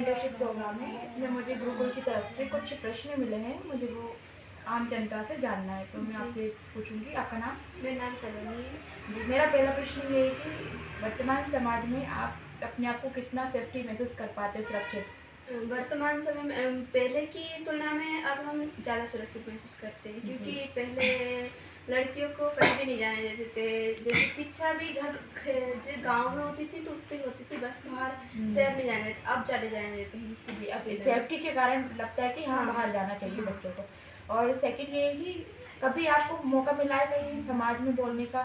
Mentorship programme है। इसमें मुझे गुरुकुल की तरफ से कुछ प्रश्न मिले हैं, मुझे वो आम जनता से जानना है, तो मैं जी। आपसे पूछूंगी। आपका नाम? मेरा नाम सलोनी है। जी, मेरा पहला प्रश्न ये है कि वर्तमान समाज में आप अपने आप को कितना सेफ्टी महसूस कर पाते हैं, सुरक्षित? वर्तमान समय में पहले की तुलना में अब हम ज़्यादा सुरक्षित महसूस करते हैं, क्योंकि जी। पहले लड़कियों को कहीं भी नहीं जाने देते थे। जैसे शिक्षा भी जो गांव में होती थी तो उतनी होती थी, बस बाहर शहर में जाने देते, अब ज़्यादा जाने देते हैं। जी, अब सेफ्टी के कारण लगता है कि हाँ, हाँ। बाहर जाना चाहिए हाँ। बच्चों को। और सेकंड ये है कि कभी आपको मौका मिला है कहीं समाज में बोलने का?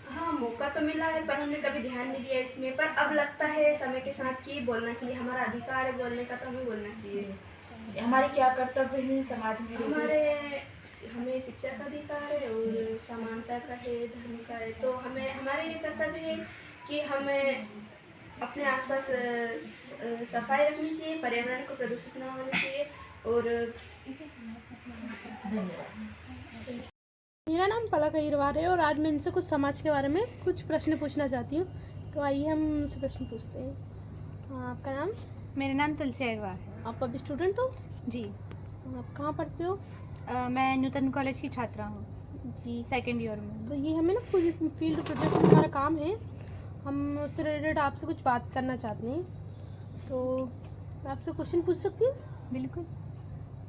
हाँ, मौका तो मिला है, पर हमने कभी ध्यान नहीं दिया इसमें। पर अब लगता है समय के साथ कि बोलना चाहिए, हमारा अधिकार है बोलने का, तो हमें बोलना चाहिए। हमारे क्या कर्तव्य हैं समाज में? हमें शिक्षा का अधिकार है और समानता का है, धर्म का है। तो हमें हमारे ये कर्तव्य है कि हमें अपने आसपास सफाई रखनी चाहिए, पर्यावरण को प्रदूषित ना होना चाहिए। और धन्यवाद। मेरा नाम पलक अहिरवार है और आज मैं इनसे कुछ समाज के बारे में कुछ प्रश्न पूछना चाहती हूँ। तो आइए हम उनसे प्रश्न पूछते हैं। आपका नाम? मेरा नाम तुलसी अग्रवाल है। आप अभी स्टूडेंट हो? जी। आप कहाँ पढ़ते हो? मैं नूतन कॉलेज की छात्रा हूँ जी, सेकेंड ईयर में। तो ये हमें ना फील्ड प्रोजेक्ट में हमारा काम है, हम उससे रिलेटेड आपसे कुछ बात करना चाहते हैं। तो मैं आपसे क्वेश्चन पूछ सकती हूँ? बिल्कुल।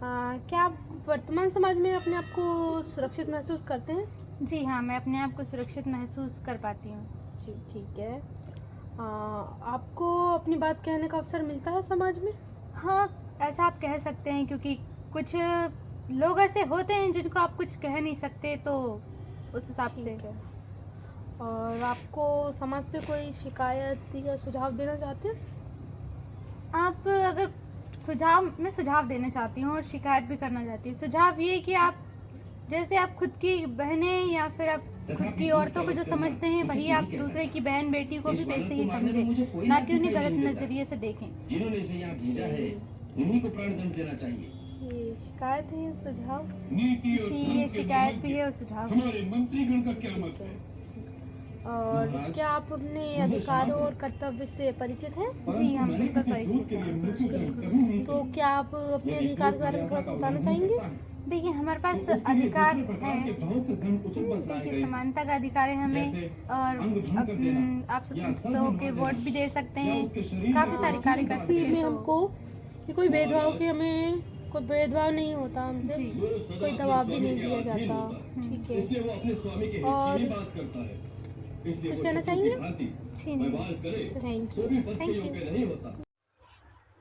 क्या आप वर्तमान समाज में अपने आप को सुरक्षित महसूस करते हैं? जी हाँ, मैं अपने आप को सुरक्षित महसूस कर पाती हूँ। जी, ठीक है। आपको अपनी बात कहने का अवसर मिलता है समाज में? हाँ, ऐसा आप कह सकते हैं, क्योंकि कुछ लोग ऐसे होते हैं जिनको आप कुछ कह नहीं सकते, तो उस हिसाब से। ठीक है। और आपको समाज से कोई शिकायत या सुझाव देना चाहते हैं? आप अगर मैं सुझाव देना चाहती हूँ और शिकायत भी करना चाहती हूँ। सुझाव ये कि आप जैसे आप खुद की बहनें या फिर आप खुद की औरतों को जो समझते हैं, वही आप दूसरे की बहन बेटी को भी वैसे ही समझें, ना कि उन्हें गलत नज़रिए से देखें। जिन्होंने इसे यहाँ भेजा है उन्हीं को प्राणदंड देना चाहिए। ये शिकायत है, सुझाव? जी, ये शिकायत भी है और सुझाव। हमारे मंत्रीगण का क्या मत है? और क्या आप अपने अधिकारों और कर्तव्य से परिचित हैं? जी, हम बिल्कुल परिचित हैं। तो क्या आप अपने अधिकार के बारे में थोड़ा सा बताना चाहेंगे? देखिए, हमारे पास अधिकार है। देखिए, समानता का अधिकार है हमें, और आप स्वतंत्र होकर वोट भी दे सकते हैं, काफ़ी सारे कार्य कर सकते इसी में हैं। हमको कि कोई भेदभाव की हमें कोई भेदभाव नहीं होता हमसे, कोई दबाव भी नहीं दिया जाता। ठीक है। और कुछ कहना चाहेंगे? Thank you.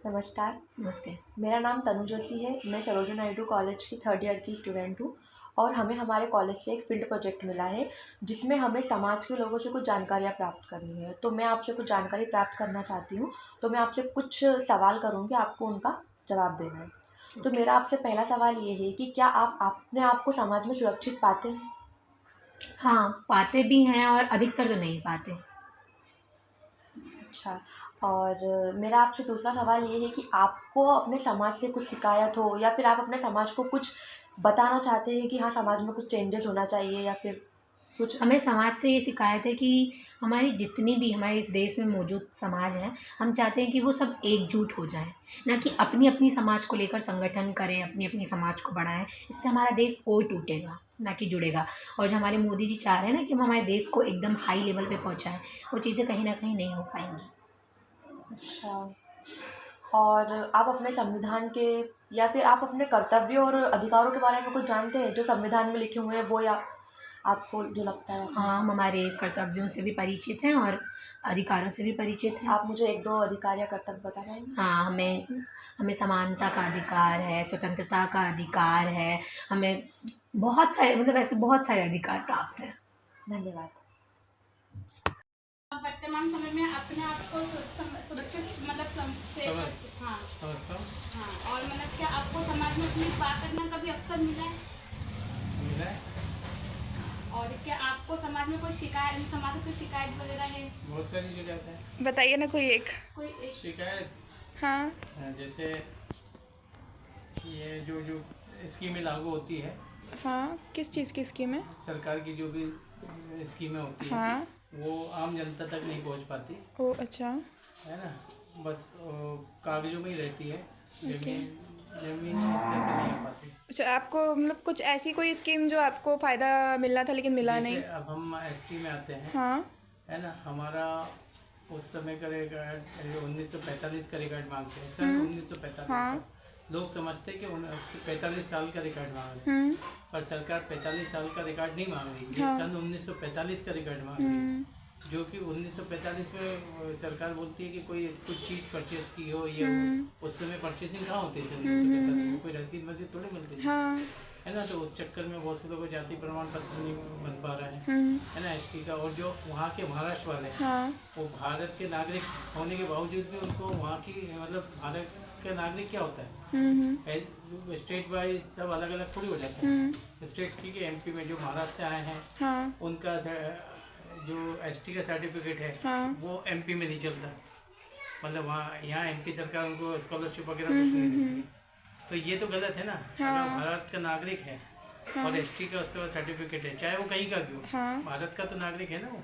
नमस्कार। नमस्ते। मेरा नाम तनु जोशी है। मैं सरोजिनी नायडू कॉलेज की थर्ड ईयर की स्टूडेंट हूँ और हमें हमारे कॉलेज से एक फील्ड प्रोजेक्ट मिला है जिसमें हमें समाज के लोगों से कुछ जानकारियाँ प्राप्त करनी है। तो मैं आपसे कुछ जानकारी प्राप्त करना चाहती हूँ। तो मैं आपसे कुछ सवाल करूँगी, आपको उनका जवाब देना है। तो मेरा आपसे पहला सवाल ये है कि क्या आप अपने आप को समाज में सुरक्षित पाते हैं? हाँ, पाते भी हैं और अधिकतर तो नहीं पाते। अच्छा। और मेरा आपसे दूसरा सवाल ये है कि आपको अपने समाज से कुछ शिकायत हो या फिर आप अपने समाज को कुछ बताना चाहते हैं कि हाँ, समाज में कुछ चेंजेस होना चाहिए या फिर कुछ? हमें समाज से ये शिकायत है कि हमारी जितनी भी हमारे इस देश में मौजूद समाज हैं, हम चाहते हैं कि वो सब एकजुट हो जाएँ, ना कि अपनी-अपनी समाज को लेकर संगठन करें, अपनी-अपनी समाज को बढ़ाएँ। इससे हमारा देश और टूटेगा, ना कि जुड़ेगा। और जो हमारे मोदी जी चाह रहे हैं ना कि हम हमारे देश को एकदम हाई लेवल पे पहुँचाएँ, वो चीज़ें कहीं न कहीं नहीं हो पाएँगी। अच्छा। और आप अपने संविधान के या फिर आप अपने कर्तव्यों और अधिकारों के बारे में कुछ जानते हैं जो संविधान में लिखे हुए हैं, वो या आपको जो लगता है? हाँ, हम हमारे कर्तव्यों से भी परिचित हैं और अधिकारों से भी परिचित हैं। आप मुझे 1-2 अधिकार या कर्तव्य बता पाएंगे? हाँ, हमें समानता का अधिकार है, स्वतंत्रता का अधिकार है, हमें बहुत सारे, मतलब ऐसे बहुत सारे अधिकार प्राप्त हैं। धन्यवाद। वर्तमान समय में अपने आप को सुरक्षित मतलब समझता हूँ। हाँ, और मतलब क्या आपको समाज में अपनी बात करने का भी अवसर मिला है? मिला है। और क्या आपको समाज में कोई शिकायत, समाज में कोई शिकायत वगैरह है? बहुत सारी शिकायत है। बताइए ना कोई एक। शिकायत? हाँ। जैसे ये जो स्कीमें लागू होती है। हाँ, किस चीज़ की स्कीम है? सरकार की जो भी स्कीमें होती हाँ। है वो आम जनता तक नहीं पहुंच पाती। ओ अच्छा। है ना। बस कागजों में ही रहती है। जमीन जमीन स्तर पे नहीं आ पाती। अच्छा, आपको मतलब कुछ ऐसी कोई स्कीम जो आपको फ़ायदा मिलना था लेकिन मिला जैसे नहीं? अब हम एसटी में आते हैं, हाँ है ना, हमारा उस समय का रिकॉर्ड 1945 का रिकॉर्ड मांगते हैं, सन 1945 हाँ। का। लोग समझते हैं कि 45 साल का रिकॉर्ड मांग रहे हैं, पर सरकार 45 साल का रिकॉर्ड नहीं मांग रही, ये सन 1945 का रिकॉर्ड मांग रही है। जो कि 1945 में सरकार बोलती है कि कोई कुछ चीज़ परचेस की हो या उस समय परचेसिंग कहाँ होती थी 1945 में, कोई रसीद मसीद थोड़ी मिलती थी, हाँ है ना। तो उस चक्कर में बहुत से लोगों को जाति प्रमाण पत्र नहीं बन पा रहा है ना, एसटी का। और जो वहाँ के महाराष्ट्र वाले हैं, हाँ वो भारत के नागरिक होने के बावजूद भी उनको वहाँ की मतलब भारत का नागरिक क्या होता है, स्टेट वाइज सब अलग अलग थोड़ी हो जाते हैं। स्टेट ठीक है, एमपी में जो महाराष्ट्र से आए हैं, हाँ उनका जो एसटी का सर्टिफिकेट है हाँ वो एमपी में नहीं चलता, मतलब वहाँ यहाँ एमपी सरकार उनको स्कॉलरशिप वगैरह कुछ नहीं देती। तो ये तो गलत है ना। अगर भारत का नागरिक है और एसटी का उसके बाद सर्टिफिकेट है, चाहे वो कहीं का भी हो, भारत का तो नागरिक है ना वो,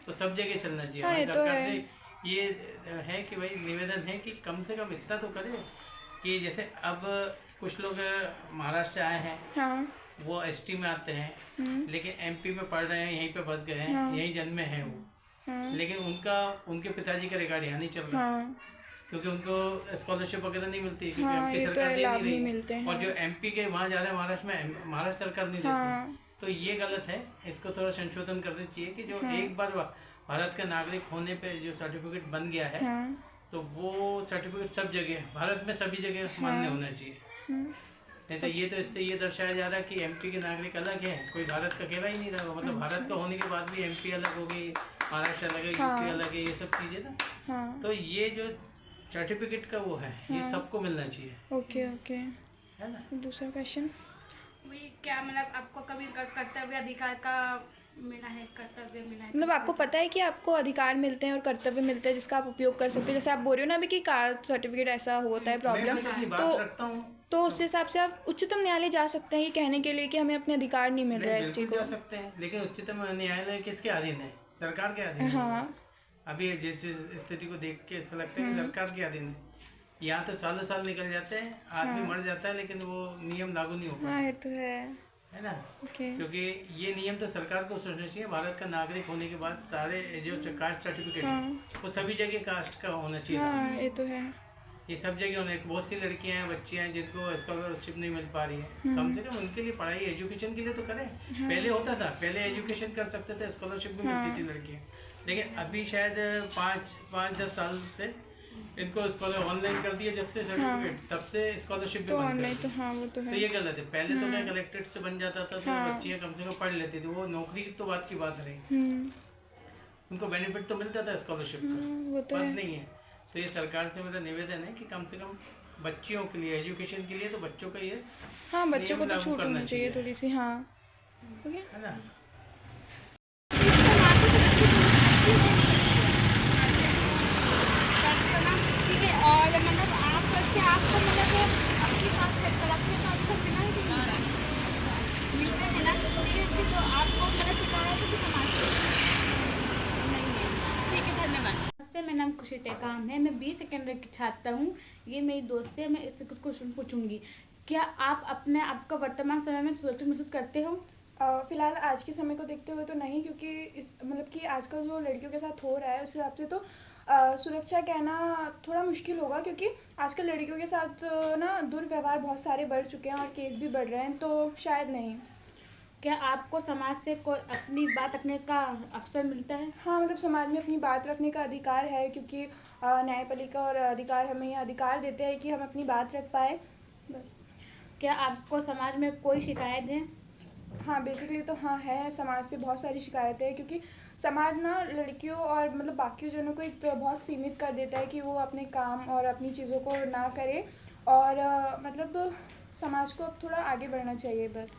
तो सब जगह चलना चाहिए। हमारी सरकार से ये है कि भाई निवेदन है कि कम से कम इतना तो करे कि जैसे अब कुछ लोग महाराष्ट्र से आए हैं, वो एसटी में आते हैं, लेकिन एमपी में पढ़ रहे हैं, यहीं पे बस गए हैं, यहीं जन्मे हैं वो, लेकिन उनके पिताजी का रिकॉर्ड यहाँ नहीं चल रहा, क्योंकि उनको स्कॉलरशिप वगैरह नहीं मिलती, क्योंकि एमपी सरकार दे नहीं रही। और जो एमपी के वहाँ जा रहे हैं महाराष्ट्र में, महाराष्ट्र सरकार नहीं देती। तो ये गलत है, इसको थोड़ा संशोधन करना चाहिए कि जो एक बार भारत का नागरिक होने पे जो सर्टिफिकेट बन गया है, तो वो सर्टिफिकेट सब जगह भारत में सभी जगह मान्य होना चाहिए। नहीं तो ये तो इससे ये दर्शाया जा रहा है कि एमपी के नागरिक अलग हैं, कोई भारत का अकेला ही नहीं रहा, मतलब भारत का होने के बाद भी एमपी अलग हो गई, महाराष्ट्र अलग है, यूपी अलग है, ये सब चीज़ें ना। तो ये जो सर्टिफिकेट का वो है, ये सबको मिलना चाहिए। ओके ओके, है ना। दूसरा क्वेश्चन, वही क्या मतलब आपको कभी कर्तव्य अधिकार का मिला है, कर्तव्य मिला है? मतलब आपको पता है कि आपको अधिकार मिलते हैं और कर्तव्य मिलते हैं जिसका आप उपयोग कर सकते हो। जैसे आप बोल रहे हो ना अभी कि कास्ट सर्टिफिकेट ऐसा होता है प्रॉब्लम, तो उस हिसाब से आप उच्चतम न्यायालय जा सकते हैं ये कहने के लिए कि हमें अपने अधिकार नहीं मिल रहा है एसटी को। जा सकते हैं, लेकिन उच्चतम न्यायालय किसके अधीन है? सरकार के अधीन है। हाँ, अभी जिस स्थिति को देख के ऐसा लगता है कि सरकार के अधीन है। यहाँ तो सालों साल निकल जाते हैं, आदमी मर जाता है, लेकिन वो नियम लागू नहीं हो पाता। हाँ ये तो है ना। ओके, क्योंकि ये नियम तो सरकार को सोचना चाहिए। भारत का नागरिक होने के बाद सारे जो कास्ट सर्टिफिकेट है वो सभी जगह कास्ट का होना चाहिए। हाँ ये तो है, ये सब जगह होने। बहुत सी लड़कियां हैं, बच्चियां हैं जिनको स्कॉलरशिप नहीं मिल पा रही है, कम से कम उनके लिए पढ़ाई एजुकेशन के लिए तो करें। पहले होता था, पहले एजुकेशन कर सकते थे, स्कॉलरशिप भी मिलती थी लड़कियां, लेकिन अभी शायद 5-10 साल से इनको स्कॉलर ऑनलाइन कर दिया जब से सर्टिफिकेट, तब से स्कॉलरशिप भी तो बंद ऑनलाइन कर तो दी। हाँ वो तो तो है। ये गलत है। पहले तो क्या कलेक्ट्रेट से बन जाता था, तो बच्चियां कम से कम पढ़ लेती थी, वो नौकरी तो बात की बात रही, उनको बेनिफिट तो मिलता था स्कॉलरशिप वो का, तो बात है। नहीं है। तो ये सरकार से मेरा निवेदन है कि कम से कम बच्चियों के लिए, एजुकेशन के लिए तो बच्चों का ये हाँ बच्चों को नियम तो लागू छूट करना होनी चाहिए थोड़ी सी। हाँ ओके, है ना। ठीक है, और मतलब आपको मतलब अपनी तरफ से बिना ही मिलते हैं ना, तो आपको मतलब शिकायत है कि समाज नहीं है। ठीक है, धन्यवाद। नमस्ते, मेरा नाम खुशी टेकाम है, मैं 20 सेकेंडरी की छात्रा हूँ। ये मेरी दोस्त है, मैं इससे कुछ क्वेश्चन पूछूंगी। क्या आप अपने आप को वर्तमान समय में सुरक्षित महसूस करते हो? फ़िलहाल आज के समय को देखते हुए तो नहीं, क्योंकि इस मतलब कि आजकल जो लड़कियों के साथ हो रहा है उस हिसाब से तो सुरक्षा कहना थोड़ा मुश्किल होगा, क्योंकि आजकल लड़कियों के साथ ना दुर्व्यवहार बहुत सारे बढ़ चुके हैं और केस भी बढ़ रहे हैं, तो शायद नहीं। क्या आपको समाज से कोई अपनी बात रखने का अवसर मिलता है? हाँ, मतलब समाज में अपनी बात रखने का अधिकार है, क्योंकि न्यायपालिका और अधिकार हमें यह अधिकार देते हैं कि हम अपनी बात रख पाए, बस। क्या आपको समाज में कोई शिकायत है? हाँ, बेसिकली तो हाँ है, समाज से बहुत सारी शिकायतें हैं, क्योंकि समाज ना लड़कियों और मतलब बाकी जनों को एक तो बहुत सीमित कर देता है कि वो अपने काम और अपनी चीज़ों को ना करे, और मतलब समाज को अब थोड़ा आगे बढ़ना चाहिए, बस।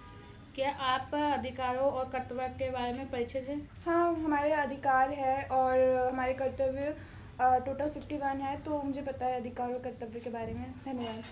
क्या आप अधिकारों और कर्तव्य के बारे में परिचित हैं? हाँ, हमारे अधिकार है और हमारे कर्तव्य टोटल 51 है, तो मुझे पता है अधिकार और कर्तव्य के बारे में। धन्यवाद।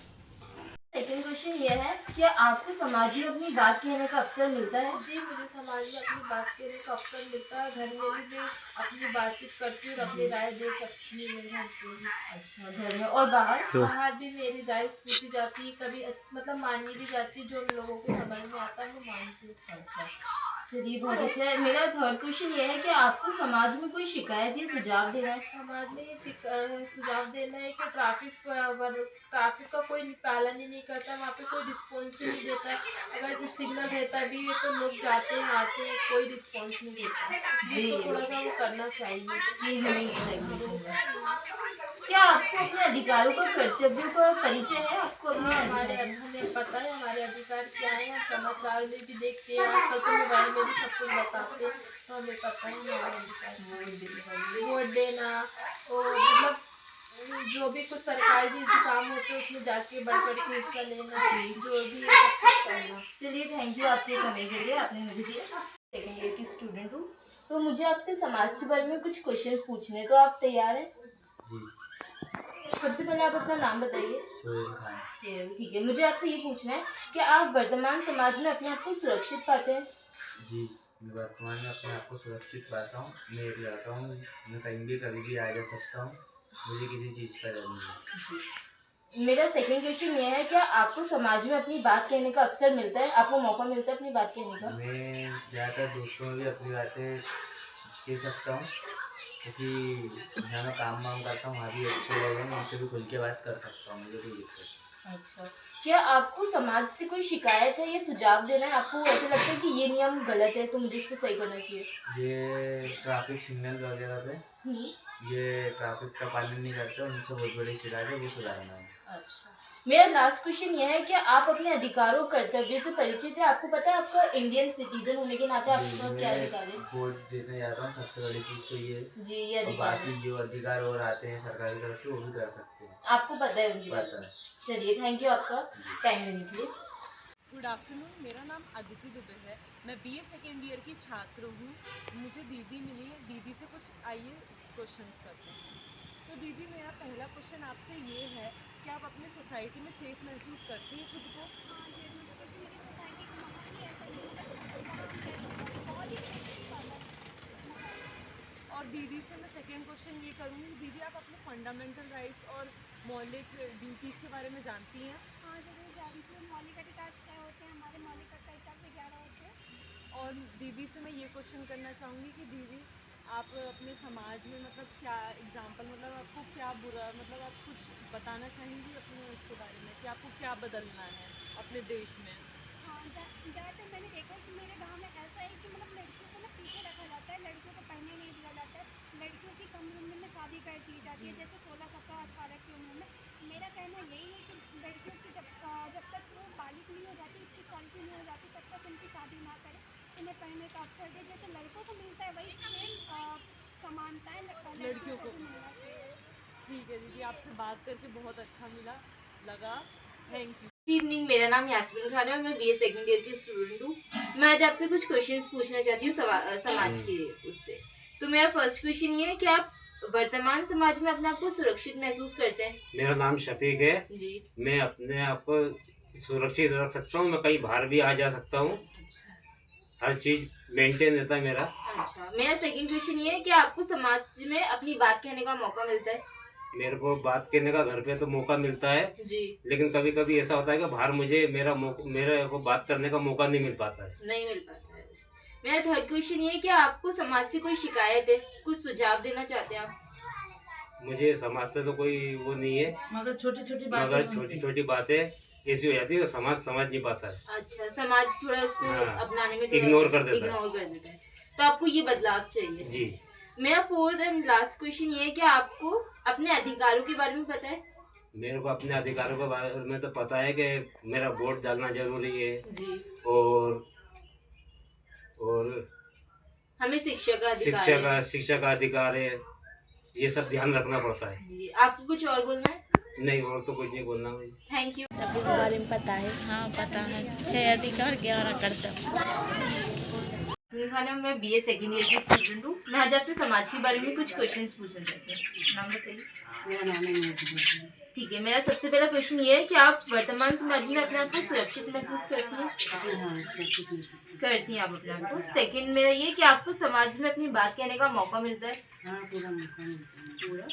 सेकंड क्वेश्चन ये है कि आपको समाज में अपनी बात कहने का अवसर मिलता है? जी, मुझे समाज में अपनी बात कहने का अवसर मिलता है। घर में भी मैं अपनी बातचीत करती हूँ और अपनी राय दे सकती हूँ मेरे घर पे। अच्छा, घर में और बाहर? बाहर भी मेरी राय पूछी जाती है, कभी मतलब मानी भी जाती है, जो लोगों को समझ में आता है वो मानती हूँ। अच्छा, चलिए बहुत अच्छा है। मेरा थर्ड क्वेश्चन ये है कि आपको समाज में कोई शिकायत या सुझाव देना है? समाज में ये सुझाव देना है कि ट्रैफिक का कोई पालन ही नहीं करता, वहाँ पे कोई रिस्पॉन्स ही नहीं देता है। अगर सिग्नल रहता भी है तो लोग जाते हैं आते हैं, कोई रिस्पॉन्स नहीं देता। जी, तो थोड़ा सा वो करना चाहिए कि हमें क्या आपको अपने अधिकारों का कर्तव्यों का परिचय है? आपको अपने हमें पता है हमारे अधिकार क्या है। हम समाचार में भी देखते हैं, आजकल तो मोबाइल में भी सब कुछ बताते हैं, तो हमें पता है हमारे अधिकार। वोट देना और मतलब जो भी कुछ सरकारी भी काम होते हैं उसमें जाके बढ़ के हिस्सा लेना, जो भी है सब कुछ करना। चलिए थैंक यू आपके समय के लिए, आपने मुझे दिया। सेकेंड ईयर की स्टूडेंट हूँ, तो मुझे आपसे समाज के बारे में कुछ क्वेश्चंस पूछने हैं, तो आप तैयार हैं? सबसे पहले आप अपना नाम बताइए। सोहेल खान। ठीक है, मुझे आपसे ये पूछना है कि आप वर्तमान समाज में अपने आप को सुरक्षित पाते हैं? जी, मैं वर्तमान में अपने आप को सुरक्षित पाता हूँ। मैं एक लड़का हूँ, मैं कहीं भी कभी भी आ जा सकता हूँ, मुझे किसी चीज़ का डर नहीं है। जी, मेरा सेकंड क्वेश्चन ये है, क्या आपको समाज में अपनी बात कहने का अवसर मिलता है? आपको मौका मिलता है अपनी बात कहने का? मैं ज़्यादातर दोस्तों में भी अपनी बातें कह सकता हूँ, क्योंकि जहाँ मैं काम वाम करता हूँ वहाँ भी अच्छे लोग हैं, उनसे भी खुल के बात कर सकता हूँ, मुझे कोई दिक्कत। अच्छा, क्या आपको समाज से कोई शिकायत है या सुझाव देना है? आपको ऐसा लगता है कि ये नियम गलत है तो मुझे इस पर सही करना चाहिए? ये ट्रैफिक सिग्नल वगैरह पे ये ट्रैफिक का पालन नहीं करते, उनसे बहुत बड़ी शिकायत है, वो सुधारना है। अच्छा, मेरा लास्ट क्वेश्चन यह है कि आप अपने अधिकारों कर्तव्य से परिचित है? आपको पता है आपका इंडियन सिटीजन होने के नाते आपका क्या अधिकार है? वोट देने जाता हूँ, सबसे बड़ी चीज़ तो ये जी, ये और अधिकार बाकी जो अधिकार और आते हैं सरकारी तरफ से वो भी कर सकते हैं। आपको पता है उनकी? पता है। चलिए थैंक यू आपका टाइम देने के लिए। गुड आफ्टरनून, मेरा नाम अदिति दुबे है। मैं बीए सेकेंड ईयर की छात्र हूँ। मुझे दीदी मिली है, दीदी से कुछ आइए क्वेश्चंस करते हैं। तो दीदी, मेरा पहला क्वेश्चन आपसे ये है कि आप अपने सोसाइटी में सेफ महसूस करते हैं खुद को? और दीदी से मैं सेकेंड क्वेश्चन ये करूँगी, दीदी आप अपने फंडामेंटल राइट्स और मौलिक ड्यूटीज़ के बारे में जानती हैं? हाँ, ज़रूर जानती हूँ। मौलिक अधिकार 6 होते हैं, हमारे मौलिक कर्तव्य 11 होते हैं। और दीदी से मैं ये क्वेश्चन करना चाहूँगी कि दीदी आप अपने समाज में मतलब क्या एग्जाम्पल, मतलब आपको क्या बुरा, मतलब आप कुछ बताना चाहेंगी अपने उसके बारे में कि आपको क्या बदलना है अपने देश में? हाँ, ज़्यादातर मैंने देखा है कि मेरे गांव में ऐसा है कि मतलब लड़कियों को ना पीछे रखा जाता है, लड़कियों को पढ़ने नहीं दिया जाता है, लड़कियों की कम उम्र में शादी कर दी जाती है, जैसे 16, 17, 18 की उम्र में। मेरा कहना यही है कि लड़कियों की जब तक वो बालिग नहीं हो जाती, 21 साल की नहीं हो जाती, तब तक उनकी शादी ना करें, उन्हें पढ़ने का अवसर दे। जैसे लड़कों को मिलता है वही सेम समानताएं लड़कियों को भी मिलना चाहिए। ठीक है दीदी, आपसे बात करके बहुत अच्छा लगा। Thank you. गुड इवनिंग, मेरा नाम यास्मीन खान है और मैं बीए सेकंड ईयर की स्टूडेंट हूँ। मैं आज आपसे कुछ क्वेश्चंस पूछना चाहती हूँ समाज के उससे। तो मेरा फर्स्ट क्वेश्चन ये है कि आप वर्तमान समाज में अपने आप को सुरक्षित महसूस करते हैं? मेरा नाम शफीक है जी। मैं अपने आप को सुरक्षित रख सकता हूँ, मैं कहीं बाहर भी आ जा सकता हूँ, हर चीज मेंटेन रहता है मेरा। अच्छा, मेरा सेकंड क्वेश्चन ये है कि आपको समाज में अपनी बात कहने का मौका मिलता है? मेरे को बात करने का घर पे तो मौका मिलता है जी, लेकिन कभी कभी ऐसा होता है कि बाहर मुझे मेरे को बात करने का मौका नहीं मिल पाता है। नहीं मिल पाता है। मेरा थर्ड क्वेश्चन ये है कि आपको समाज से कोई शिकायत है, कुछ सुझाव देना चाहते हैं आप? मुझे समाज से तो कोई वो नहीं है, मगर छोटी छोटी बातें ऐसी हो जाती है तो समाज समझ नहीं पाता है। अच्छा, समाज थोड़ा उसको अपनाने में इग्नोर कर देता है, तो आपको ये बदलाव चाहिए। जी। मेरा फोर्थ एंड लास्ट क्वेश्चन ये है कि आपको अपने अधिकारों के बारे में पता है? मेरे को अपने अधिकारों के बारे में तो पता है कि मेरा वोट डालना जरूरी है जी, और हमें शिक्षा का अधिकार है, ये सब ध्यान रखना पड़ता है। जी, आपको कुछ और बोलना है? नहीं, और तो कुछ नहीं बोलना मुझे। Thank you. के बारे में पता है? हाँ पता है, 6 अधिकार 11 कर्तव्य। खाना, मैं बीए सेकंड ईयर की स्टूडेंट हूँ। मैं आज आपसे समाज के बारे में कुछ क्वेश्चंस पूछना चाहती हूँ। नाम बताइए। मेरा नाम है ठीक है, मेरा सबसे पहला क्वेश्चन ये है कि आप वर्तमान समाज में अपने आप को सुरक्षित महसूस करती हैं? करती हैं आप अपने आप को। सेकंड मेरा ये कि आपको समाज में अपनी बात कहने का मौका मिलता है? पूरा।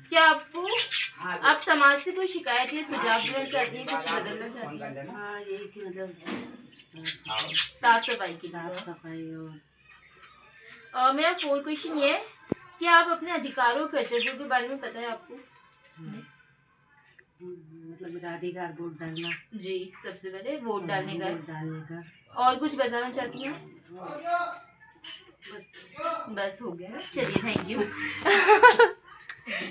क्या आपको आप समाज से कोई शिकायत या सुझाव देना चाहती हैं, कुछ बदलना चाहती हैं? हाँ, यही कि मतलब साफ सफाई की साफ सफाई और मेरा फोर्थ क्वेश्चन ये है कि आप अपने अधिकारों और कर्तव्यों के बारे में पता है आपको? मतलब मेराधिकार वोट डालना। जी, सबसे पहले वोट डालने वोट डालने का। और कुछ बताना चाहती हैं? बस हो गया। चलिए, थैंक यू।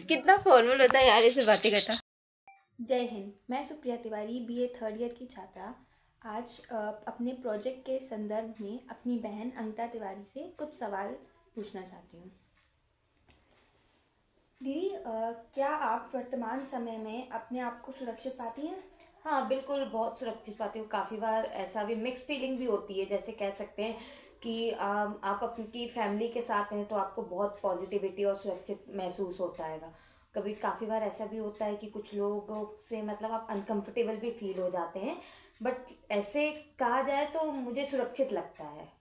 कितना फॉर्मल होता है यार ऐसे बातें करता। जय हिंद, मैं Supriya Tiwari BA 3rd year की छात्रा आज अपने प्रोजेक्ट के संदर्भ में अपनी बहन अंकिता तिवारी से कुछ सवाल पूछना चाहती हूँ। दीदी, क्या आप वर्तमान समय में अपने आप को सुरक्षित पाती हैं? हाँ, बिल्कुल बहुत सुरक्षित पाती हूँ। काफ़ी बार ऐसा भी मिक्स फीलिंग भी होती है, जैसे कह सकते हैं कि आप अपनी फैमिली के साथ हैं तो आपको बहुत पॉजिटिविटी और सुरक्षित महसूस होता है। कभी काफ़ी बार ऐसा भी होता है कि कुछ लोगों से मतलब आप अनकंफर्टेबल भी फील हो जाते हैं, बट ऐसे कहा जाए तो मुझे सुरक्षित लगता है।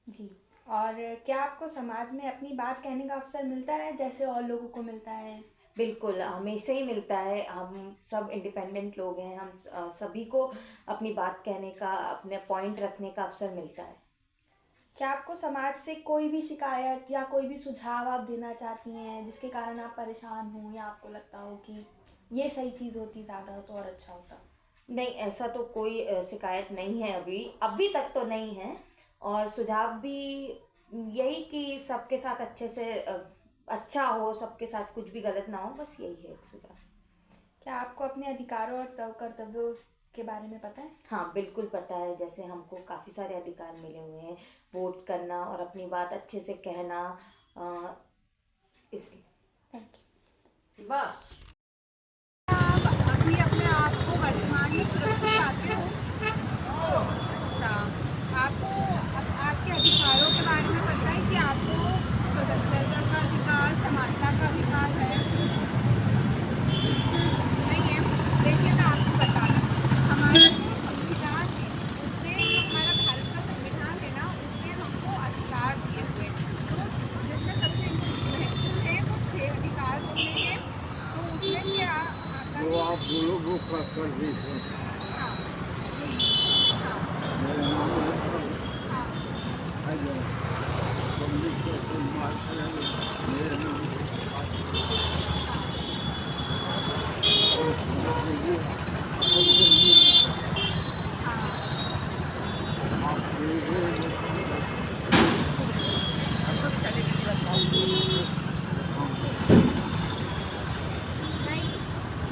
जी, और क्या आपको समाज में अपनी बात कहने का अवसर मिलता है जैसे और लोगों को मिलता है? बिल्कुल, हमेशा ही मिलता है। हम सब इंडिपेंडेंट लोग हैं, हम सभी को अपनी बात कहने का, अपने पॉइंट रखने का अवसर मिलता है। क्या आपको समाज से कोई भी शिकायत या कोई भी सुझाव आप देना चाहती हैं जिसके कारण आप परेशान हों या आपको लगता हो कि ये सही चीज़ होती ज़्यादा तो और अच्छा होता? नहीं, ऐसा तो कोई शिकायत नहीं है, अभी तक तो नहीं है। और सुझाव भी यही कि सबके साथ अच्छे से अच्छा हो, सबके साथ कुछ भी गलत ना हो, बस यही है एक सुझाव। क्या आपको अपने अधिकारों और कर्तव्यों के बारे में पता है? हाँ, बिल्कुल पता है। जैसे हमको काफ़ी सारे अधिकार मिले हुए हैं, वोट करना और अपनी बात अच्छे से कहना, इसलिए। Thank you. बस। अभी अपने आप को वर्तमान में सुरक्षित पाते हो? अच्छा, आपको आपके अधिकारों के बारे में पता है कि आपको स्वतंत्रता का अधिकार, समानता का अधिकार है? नहीं है? देखिए, मैं आपको बता रही हूँ। हमारा जो संविधान है, उसने जो हमारा भारत का संविधान है ना, उसने हमको अधिकार दिए हुए हैं। तो जिसमें सबसे महत्वपूर्ण है वो 6 अधिकार होते हैं। तो उसमें से वो आप बोलो वो कर दीजिए। हाँ, हाँ, मेरा नाम है हाँ, हेलो, पब्लिक को कोई मार करेंगे, मेरा नाम है नहीं,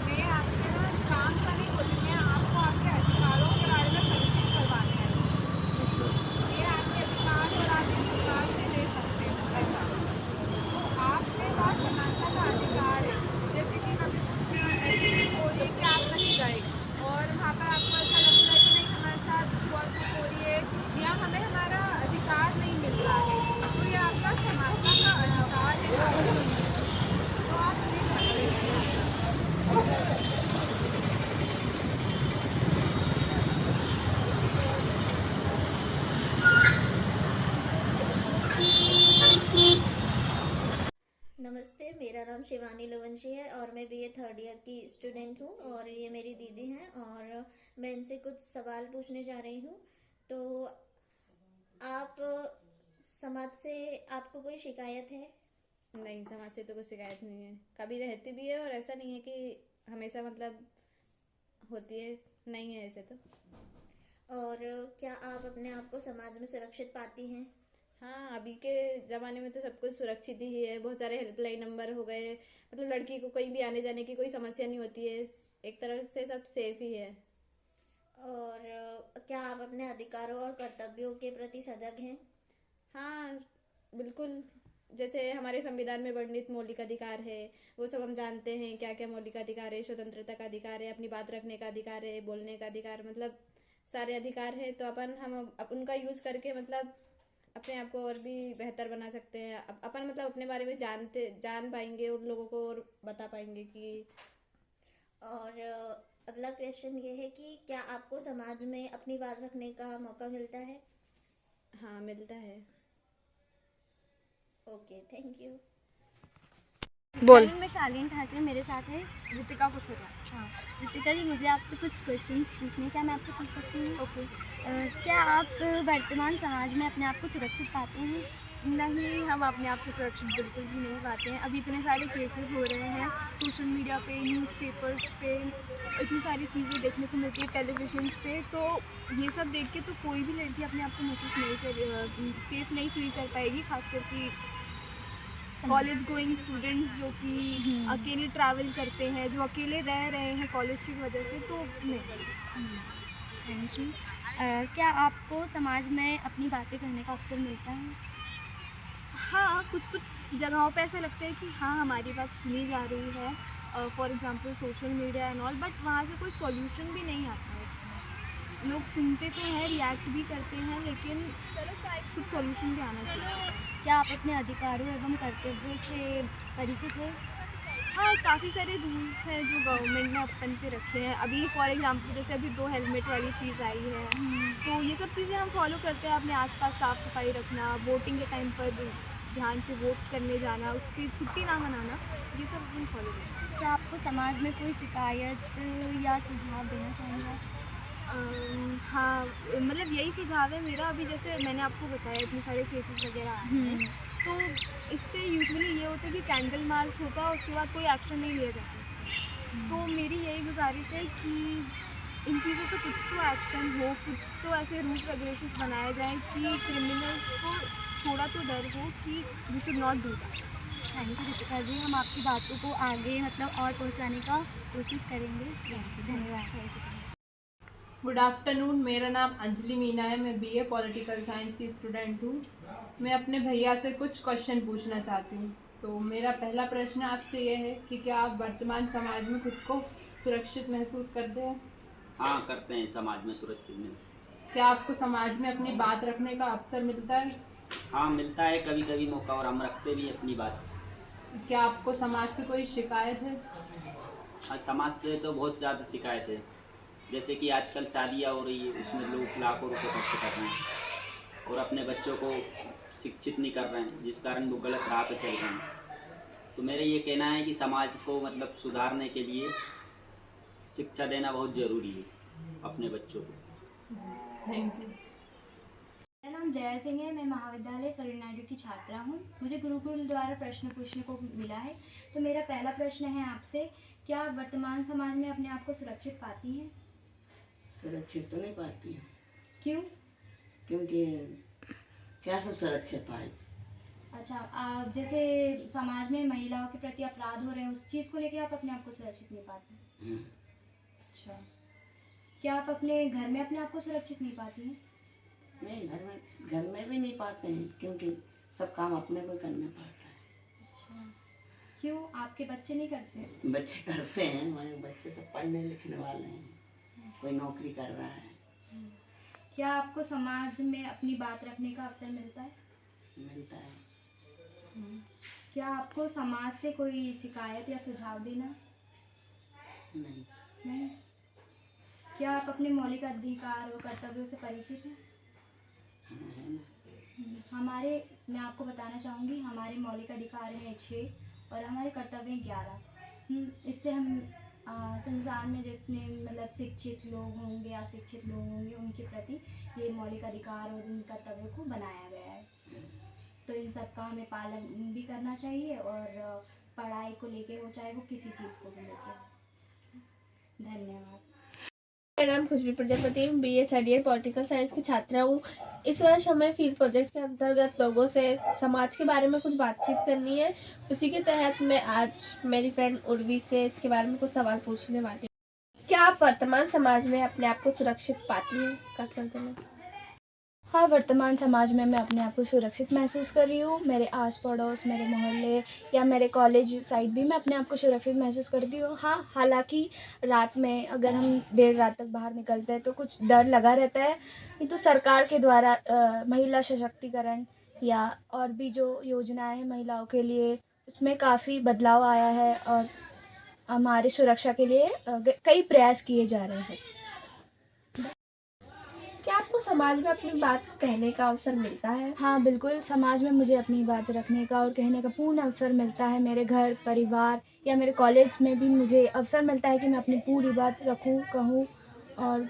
मैं आपसे ना काम का नहीं बोल रही, मैं आपको आपके अधिकारों के बारे में परिचित करवाने आई हूँ। ये आपके अधिकार और आप इस सरकार से ले सकते हो ऐसा। तो आपके पास समानता का अधिकार है। जैसे कि कभी ऐसी चीज़ हो रही है कि आप कहीं गए और वहाँ पर आपको ऐसा लगता है कि नहीं, हमारे साथ छुआ छूत हो रही है या हमें हमारा अधिकार नहीं मिल रहा है, तो ये आपका समानता का अधिकार है, तो आप ले सकते हैं। नमस्ते, मेरा नाम शिवानी लवंशी है और मैं BA 3rd ईयर की स्टूडेंट हूँ और ये मेरी दीदी हैं और मैं इनसे कुछ सवाल पूछने जा रही हूँ। तो आप समाज से आपको कोई शिकायत है? नहीं, समाज से तो कोई शिकायत नहीं है। कभी रहती भी है और ऐसा नहीं है कि हमेशा मतलब होती है, नहीं है ऐसे तो। और क्या आप अपने आप को समाज में सुरक्षित पाती हैं? हाँ, अभी के ज़माने में तो सब कुछ सुरक्षित ही है। बहुत सारे हेल्पलाइन नंबर हो गए, मतलब लड़की को कहीं भी आने जाने की कोई समस्या नहीं होती है। एक तरह से सब सेफ ही है। और क्या आप अपने अधिकारों और कर्तव्यों के प्रति सजग हैं? हाँ, बिल्कुल। जैसे हमारे संविधान में वर्णित मौलिक अधिकार है, वो सब हम जानते हैं क्या क्या मौलिक अधिकार है। स्वतंत्रता का अधिकार है, अपनी बात रखने का अधिकार है, बोलने का अधिकार, मतलब सारे अधिकार है। तो हम उनका यूज़ करके मतलब अपने आप को और भी बेहतर बना सकते हैं। अपन मतलब अपने बारे में जान पाएंगे, उन लोगों को और बता पाएंगे कि। और अगला क्वेश्चन ये है कि क्या आपको समाज में अपनी बात रखने का मौका मिलता है? हाँ, मिलता है। Okay, thank you. बोल में शालीन ठाकरे, मेरे साथ है ऋतिका कुसुरा। हाँ ऋतिका जी, मुझे आपसे कुछ क्वेश्चंस पूछने, क्या मैं आपसे पूछ सकती हूँ? ओके। क्या आप वर्तमान समाज में अपने आप को सुरक्षित पाते हैं? नहीं, हम अपने आप को सुरक्षित बिल्कुल भी नहीं पाते हैं। अभी इतने सारे केसेस हो रहे हैं सोशल मीडिया पे, न्यूज़पेपर्स पे, इतनी सारी चीज़ें देखने को मिलती है टेलीविजन्स पे। तो ये सब देख के तो कोई भी लड़की अपने आप को महसूस नहीं कर सेफ़ नहीं फील कर पाएगी, खास करके कॉलेज गोइंग स्टूडेंट्स जो कि अकेले ट्रैवल करते हैं, जो अकेले रह रहे हैं कॉलेज की वजह से, तो नहीं। Thank you. क्या आपको समाज में अपनी बातें कहने का अवसर मिलता है? हाँ, कुछ जगहों पे ऐसा लगता है कि हाँ, हमारी बात सुनी जा रही है, for example social media and all, but वहाँ से कोई सॉल्यूशन भी नहीं आता है। लोग सुनते तो हैं, रिएक्ट भी करते हैं, लेकिन कुछ सॉल्यूशन भी आना चाहिए। क्या आप अपने अधिकारों एवं कर्तव्यों से परिचित हैं? हाँ, काफ़ी सारे रूल्स हैं जो गवर्नमेंट ने अपन पे रखे हैं। अभी फॉर एग्जांपल जैसे अभी 2 हेलमेट वाली चीज़ आई है, तो ये सब चीज़ें हम फॉलो करते हैं। अपने आसपास साफ़ सफाई रखना, वोटिंग के टाइम पर ध्यान से वोट करने जाना, उसकी छुट्टी ना मनाना, ये सब हम फॉलो करते हैं। क्या आपको समाज में कोई शिकायत या सुझाव देना चाहेंगे? हाँ, मतलब यही सुझाव है मेरा। अभी जैसे मैंने आपको बताया इतने सारे केसेस वगैरह आए हैं, तो इस पे यूजुअली ये होता है कि कैंडल मार्च होता है, उसके बाद कोई एक्शन नहीं लिया जाता उसका। तो मेरी यही गुजारिश है कि इन चीज़ों पे कुछ तो एक्शन हो, कुछ तो ऐसे रूल्स रेगुलेशंस बनाए जाएँ कि क्रिमिनल्स को थोड़ा तो डर हो कि we should not do that. Thank you Ritika ji, हम आपकी बातों को आगे मतलब और पहुंचाने का कोशिश करेंगे। धन्यवाद। Thank you so much. Good afternoon, मेरा नाम अंजलि मीना है। मैं बीए पॉलिटिकल साइंस की स्टूडेंट हूँ। मैं अपने भैया से कुछ क्वेश्चन पूछना चाहती हूँ। तो मेरा पहला प्रश्न आपसे ये है कि क्या आप वर्तमान समाज में खुद को सुरक्षित महसूस करते हैं? हाँ, करते हैं, समाज में सुरक्षित महसूस। क्या आपको समाज में अपनी बात रखने का अवसर मिलता है? हाँ, मिलता है कभी कभी मौका, और हम रखते भी अपनी बात। क्या आपको समाज से कोई शिकायत है? हाँ, समाज से तो बहुत ज़्यादा शिकायत है। जैसे कि आजकल शादियाँ हो रही है, उसमें लोग लाखों रुपए खर्च कर रहे हैं और अपने बच्चों को शिक्षित नहीं कर रहे हैं, जिस कारण वो गलत राह पे चल रहे हैं। तो मेरा ये कहना है कि समाज को मतलब सुधारने के लिए शिक्षा देना बहुत ज़रूरी है अपने बच्चों को। Thank you. मेरा नाम जया सिंह है। मैं महाविद्यालय सरोजिनी नायडू की छात्रा हूँ। मुझे गुरुकुल द्वारा प्रश्न पूछने को मिला है। तो मेरा पहला प्रश्न है आपसे, क्या आप वर्तमान समाज में अपने आप को सुरक्षित पाती हैं? सुरक्षित तो नहीं पाती हूँ। क्यों? क्योंकि कैसे सुरक्षित पाए? अच्छा, आप जैसे समाज में महिलाओं के प्रति अपराध हो रहे हैं, उस चीज़ को लेके आप अपने आप को सुरक्षित नहीं पाती? अच्छा, क्या आप अपने घर में अपने आप को सुरक्षित नहीं पाती हैं? नहीं, घर में भी नहीं पाते हैं, क्योंकि सब काम अपने को करना पड़ता है। अच्छा, क्यों? आपके बच्चे नहीं करते? बच्चे करते हैं, हमारे बच्चे सब पढ़ने लिखने वाले हैं, कोई नौकरी कर रहा है। क्या आपको समाज में अपनी बात रखने का अवसर मिलता है? मिलता है। क्या आपको समाज से कोई शिकायत या सुझाव देना? नहीं। नहीं। क्या आप अपने मौलिक अधिकार और कर्तव्यों से परिचित हैं? मैं आपको बताना चाहूँगी, हमारे मौलिक अधिकार हैं 6 और हमारे कर्तव्य हैं 11। इससे हम संसार में जितने मतलब शिक्षित लोग होंगे, अशिक्षित लोग होंगे, उनके प्रति ये मौलिक अधिकार और इन कर्तव्यों को बनाया गया है। तो इन सब का हमें पालन भी करना चाहिए, और पढ़ाई को लेके हो, चाहे वो किसी चीज़ को भी लेके। धन्यवाद। मेरा नाम Khushboo Prajapati, BA 3rd year political science की छात्रा हूँ। इस वर्ष हमें फील्ड प्रोजेक्ट के अंतर्गत लोगों से समाज के बारे में कुछ बातचीत करनी है। उसी के तहत मैं आज मेरी फ्रेंड उर्वी से इसके बारे में कुछ सवाल पूछने वाली हूँ। क्या आप वर्तमान समाज में अपने आप को सुरक्षित पाती हैं? क्या कहते हैं? हाँ, वर्तमान समाज में मैं अपने आप को सुरक्षित महसूस कर रही हूँ। मेरे आस पड़ोस, मेरे मोहल्ले या मेरे कॉलेज साइड भी मैं अपने आप को सुरक्षित महसूस करती हूँ। हाँ, हालांकि रात में अगर हम देर रात तक बाहर निकलते हैं तो कुछ डर लगा रहता है, किंतु सरकार के द्वारा महिला सशक्तिकरण या और भी जो योजनाएं हैं महिलाओं के लिए, उसमें काफ़ी बदलाव आया है। और हमारे सुरक्षा के लिए कई प्रयास किए जा रहे हैं। क्या आपको समाज में अपनी बात कहने का अवसर मिलता है? हाँ बिल्कुल, समाज में मुझे अपनी बात रखने का और कहने का पूर्ण अवसर मिलता है। मेरे घर परिवार या मेरे कॉलेज में भी मुझे अवसर मिलता है कि मैं अपनी पूरी बात रखूं, कहूं। और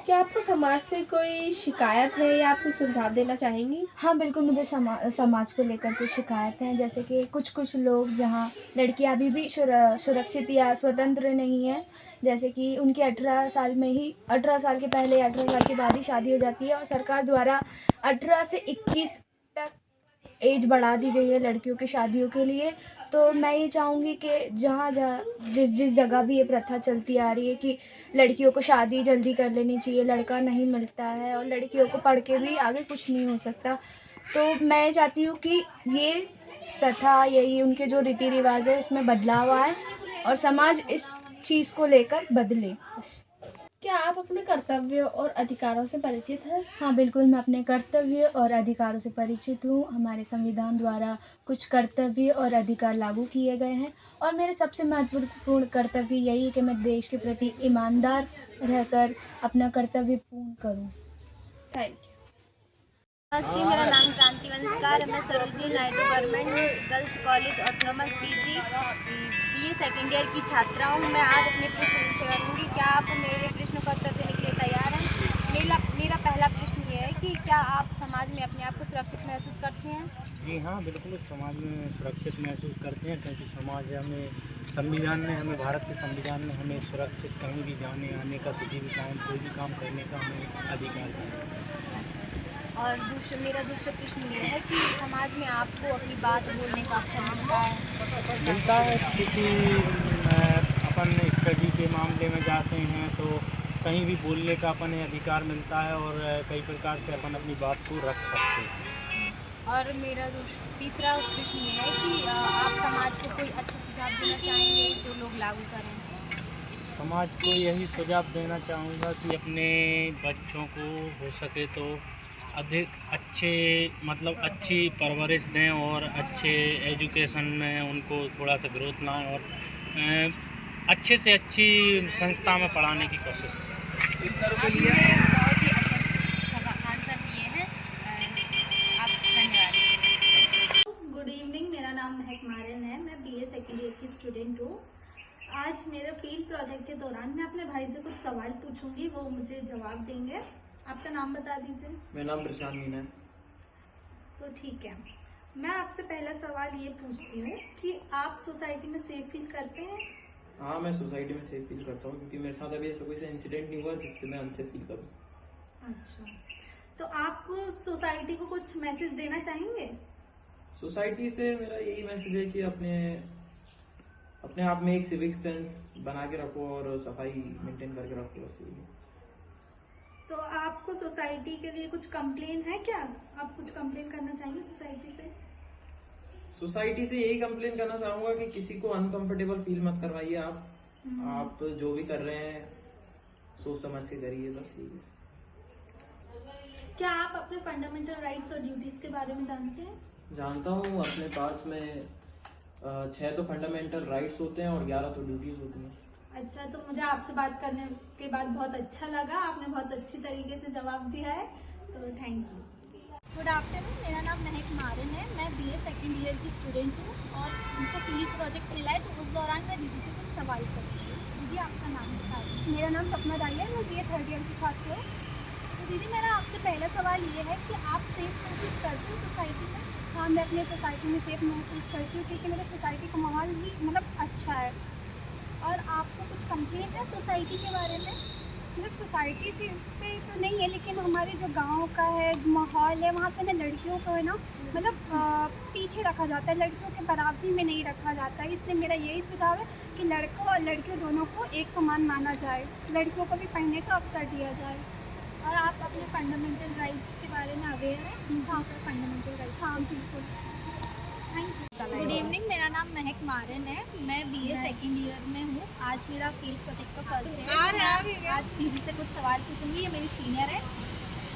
क्या आपको समाज से कोई शिकायत है या आप कुछ सुझाव देना चाहेंगी? हाँ बिल्कुल, मुझे समाज को लेकर कुछ शिकायत हैं, जैसे कि कुछ लोग जहाँ लड़कियाँ अभी भी सुरक्षित या स्वतंत्र नहीं हैं, जैसे कि उनके 18 साल के पहले 18 साल के बाद ही शादी हो जाती है और सरकार द्वारा 18 से 21 तक एज बढ़ा दी गई है लड़कियों की शादियों के लिए। तो मैं ये चाहूँगी कि जिस जगह भी ये प्रथा चलती आ रही है कि लड़कियों को शादी जल्दी कर लेनी चाहिए, लड़का नहीं मिलता है और लड़कियों को पढ़ के भी आगे कुछ नहीं हो सकता, तो मैं चाहती हूँ कि ये प्रथा, यही उनके जो रीति रिवाज है उसमें बदलाव आए और समाज इस चीज़ को लेकर बदले। क्या आप अपने कर्तव्यों और अधिकारों से परिचित हैं? हाँ बिल्कुल, मैं अपने कर्तव्य और अधिकारों से परिचित हूँ। हमारे संविधान द्वारा कुछ कर्तव्य और अधिकार लागू किए गए हैं और मेरे सबसे महत्वपूर्ण कर्तव्य यही है कि मैं देश के प्रति ईमानदार रहकर अपना कर्तव्य पूर्ण करूँ। Thank you. नमस्ते, मेरा नाम क्रांति वंशकार है। मैं Sarojini Naidu government girls college autonomous PG BA second year की छात्रा हूँ। मैं आज अपने प्रश्न से करूँगी। क्या आप मेरे प्रश्न का उत्तर देने के लिए तैयार हैं? मेरा पहला प्रश्न ये है कि क्या आप समाज में अपने आप को सुरक्षित महसूस करते हैं? जी हाँ, बिल्कुल समाज में सुरक्षित महसूस करते हैं, क्योंकि समाज हमें भारत के संविधान में हमें सुरक्षित कहीं भी जाने आने का, किसी भी कोई भी काम करने का हमें अधिकार है। और मेरा दूसरा प्रश्न ये है कि समाज में आपको अपनी बात बोलने का अवसर मिलता है? किसी अपन स्टडी के मामले में जाते हैं तो कहीं भी बोलने का अपन अधिकार मिलता है और कई प्रकार से अपन अपनी बात को रख सकते हैं। और मेरा तीसरा प्रश्न ये है कि आप समाज को कोई अच्छा सुझाव देना चाहेंगे जो लोग लागू करें? समाज को यही सुझाव देना चाहूँगा कि अपने बच्चों को हो सके तो अधिक अच्छी परवरिश दें और अच्छे एजुकेशन में उनको थोड़ा सा ग्रोथ लाएं और अच्छे से अच्छी संस्था में पढ़ाने की कोशिश करें। बहुत ही अच्छा आंसर दिए हैं आप, धन्यवाद। गुड इवनिंग, मेरा नाम महक मारन है। मैं BA सेकेंड ईयर की स्टूडेंट हूँ। आज मेरे फील्ड प्रोजेक्ट के दौरान मैं अपने भाई से कुछ सवाल पूछूंगी, वो मुझे जवाब देंगे। आपका नाम बता दीजिए। मेरा नाम प्रशांत मीना है। तो ठीक है, मैं आपसे पहला सवाल ये पूछती हूँ कि आप सोसाइटी में सेफ फील करते हैं? हाँ, मैं सोसाइटी में सेफ फील करता हूँ, क्योंकि मेरे साथ अभी ऐसा कोई इंसिडेंट नहीं हुआ जिससे मैं अनसेफ फील करूँ। अच्छा, तो आप सोसाइटी को कुछ मैसेज देना चाहेंगे? सोसाइटी से मेरा यही मैसेज है कि अपने आप में एक सिविक सेंस बना के रखो और सफाई मेंटेन करके रखो। बस यही। तो आपको सोसाइटी के लिए कुछ कंप्लेन है क्या? आप कुछ कंप्लेन करना चाहेंगे सोसाइटी से? सोसाइटी से यही कंप्लेन करना चाहूंगा कि किसी को अनकंफर्टेबल फील मत करवाइए। आप जो भी कर रहे हैं सोच समझ के करिए, बस यही। क्या आप अपने फंडामेंटल राइट्स और ड्यूटीज के बारे में जानते हैं? जानता हूँ। अपने पास में 6 तो फंडामेंटल राइट्स होते हैं और 11 तो ड्यूटीज होती हैं। अच्छा, तो मुझे आपसे बात करने के बाद बहुत अच्छा लगा। आपने बहुत अच्छी तरीके से जवाब दिया है, तो थैंक यू। गुड आफ्टरनून, मेरा नाम महक मारन है। मैं BA सेकेंड ईयर की स्टूडेंट हूँ और उनको फील्ड प्रोजेक्ट मिला है, तो उस दौरान मैं दीदी से कुछ सवाल करूँगी। दीदी, आपका नाम बता दीजिए। मेरा नाम सपना दाई है, मैं BA थर्ड ईयर की छात्र हूँ। तो दीदी, मेरा आपसे पहला सवाल ये है कि आप सेफ महसूस करते हो सोसाइटी में? हाँ, मैं अपने सोसाइटी में सेफ महसूस करती हूँ, क्योंकि मेरे सोसाइटी का माहौल भी अच्छा है। और आपको कुछ कंप्लेन है सोसाइटी के बारे में? मतलब सोसाइटी से पे तो नहीं है, लेकिन हमारे जो गांव का है माहौल है, वहाँ पे ना लड़कियों को है ना मतलब पीछे रखा जाता है, लड़कियों के बराबरी में नहीं रखा जाता है। इसलिए मेरा यही सुझाव है कि लड़कों और लड़कियों दोनों को एक समान माना जाए, लड़कियों को भी पढ़ने का अवसर दिया जाए। और आप अपने फंडामेंटल राइट्स के बारे में अवेयर हैं? हाँ, फंडामेंटल राइट्स। हाँ बिल्कुल। Thank you. गुड इवनिंग, मेरा नाम महक मारन है। मैं BA सेकेंड ईयर में हूँ। आज मेरा फील्ड प्रोजेक्ट का फर्स्ट है। आज दीदी से कुछ सवाल पूछूंगी, ये मेरी सीनियर है।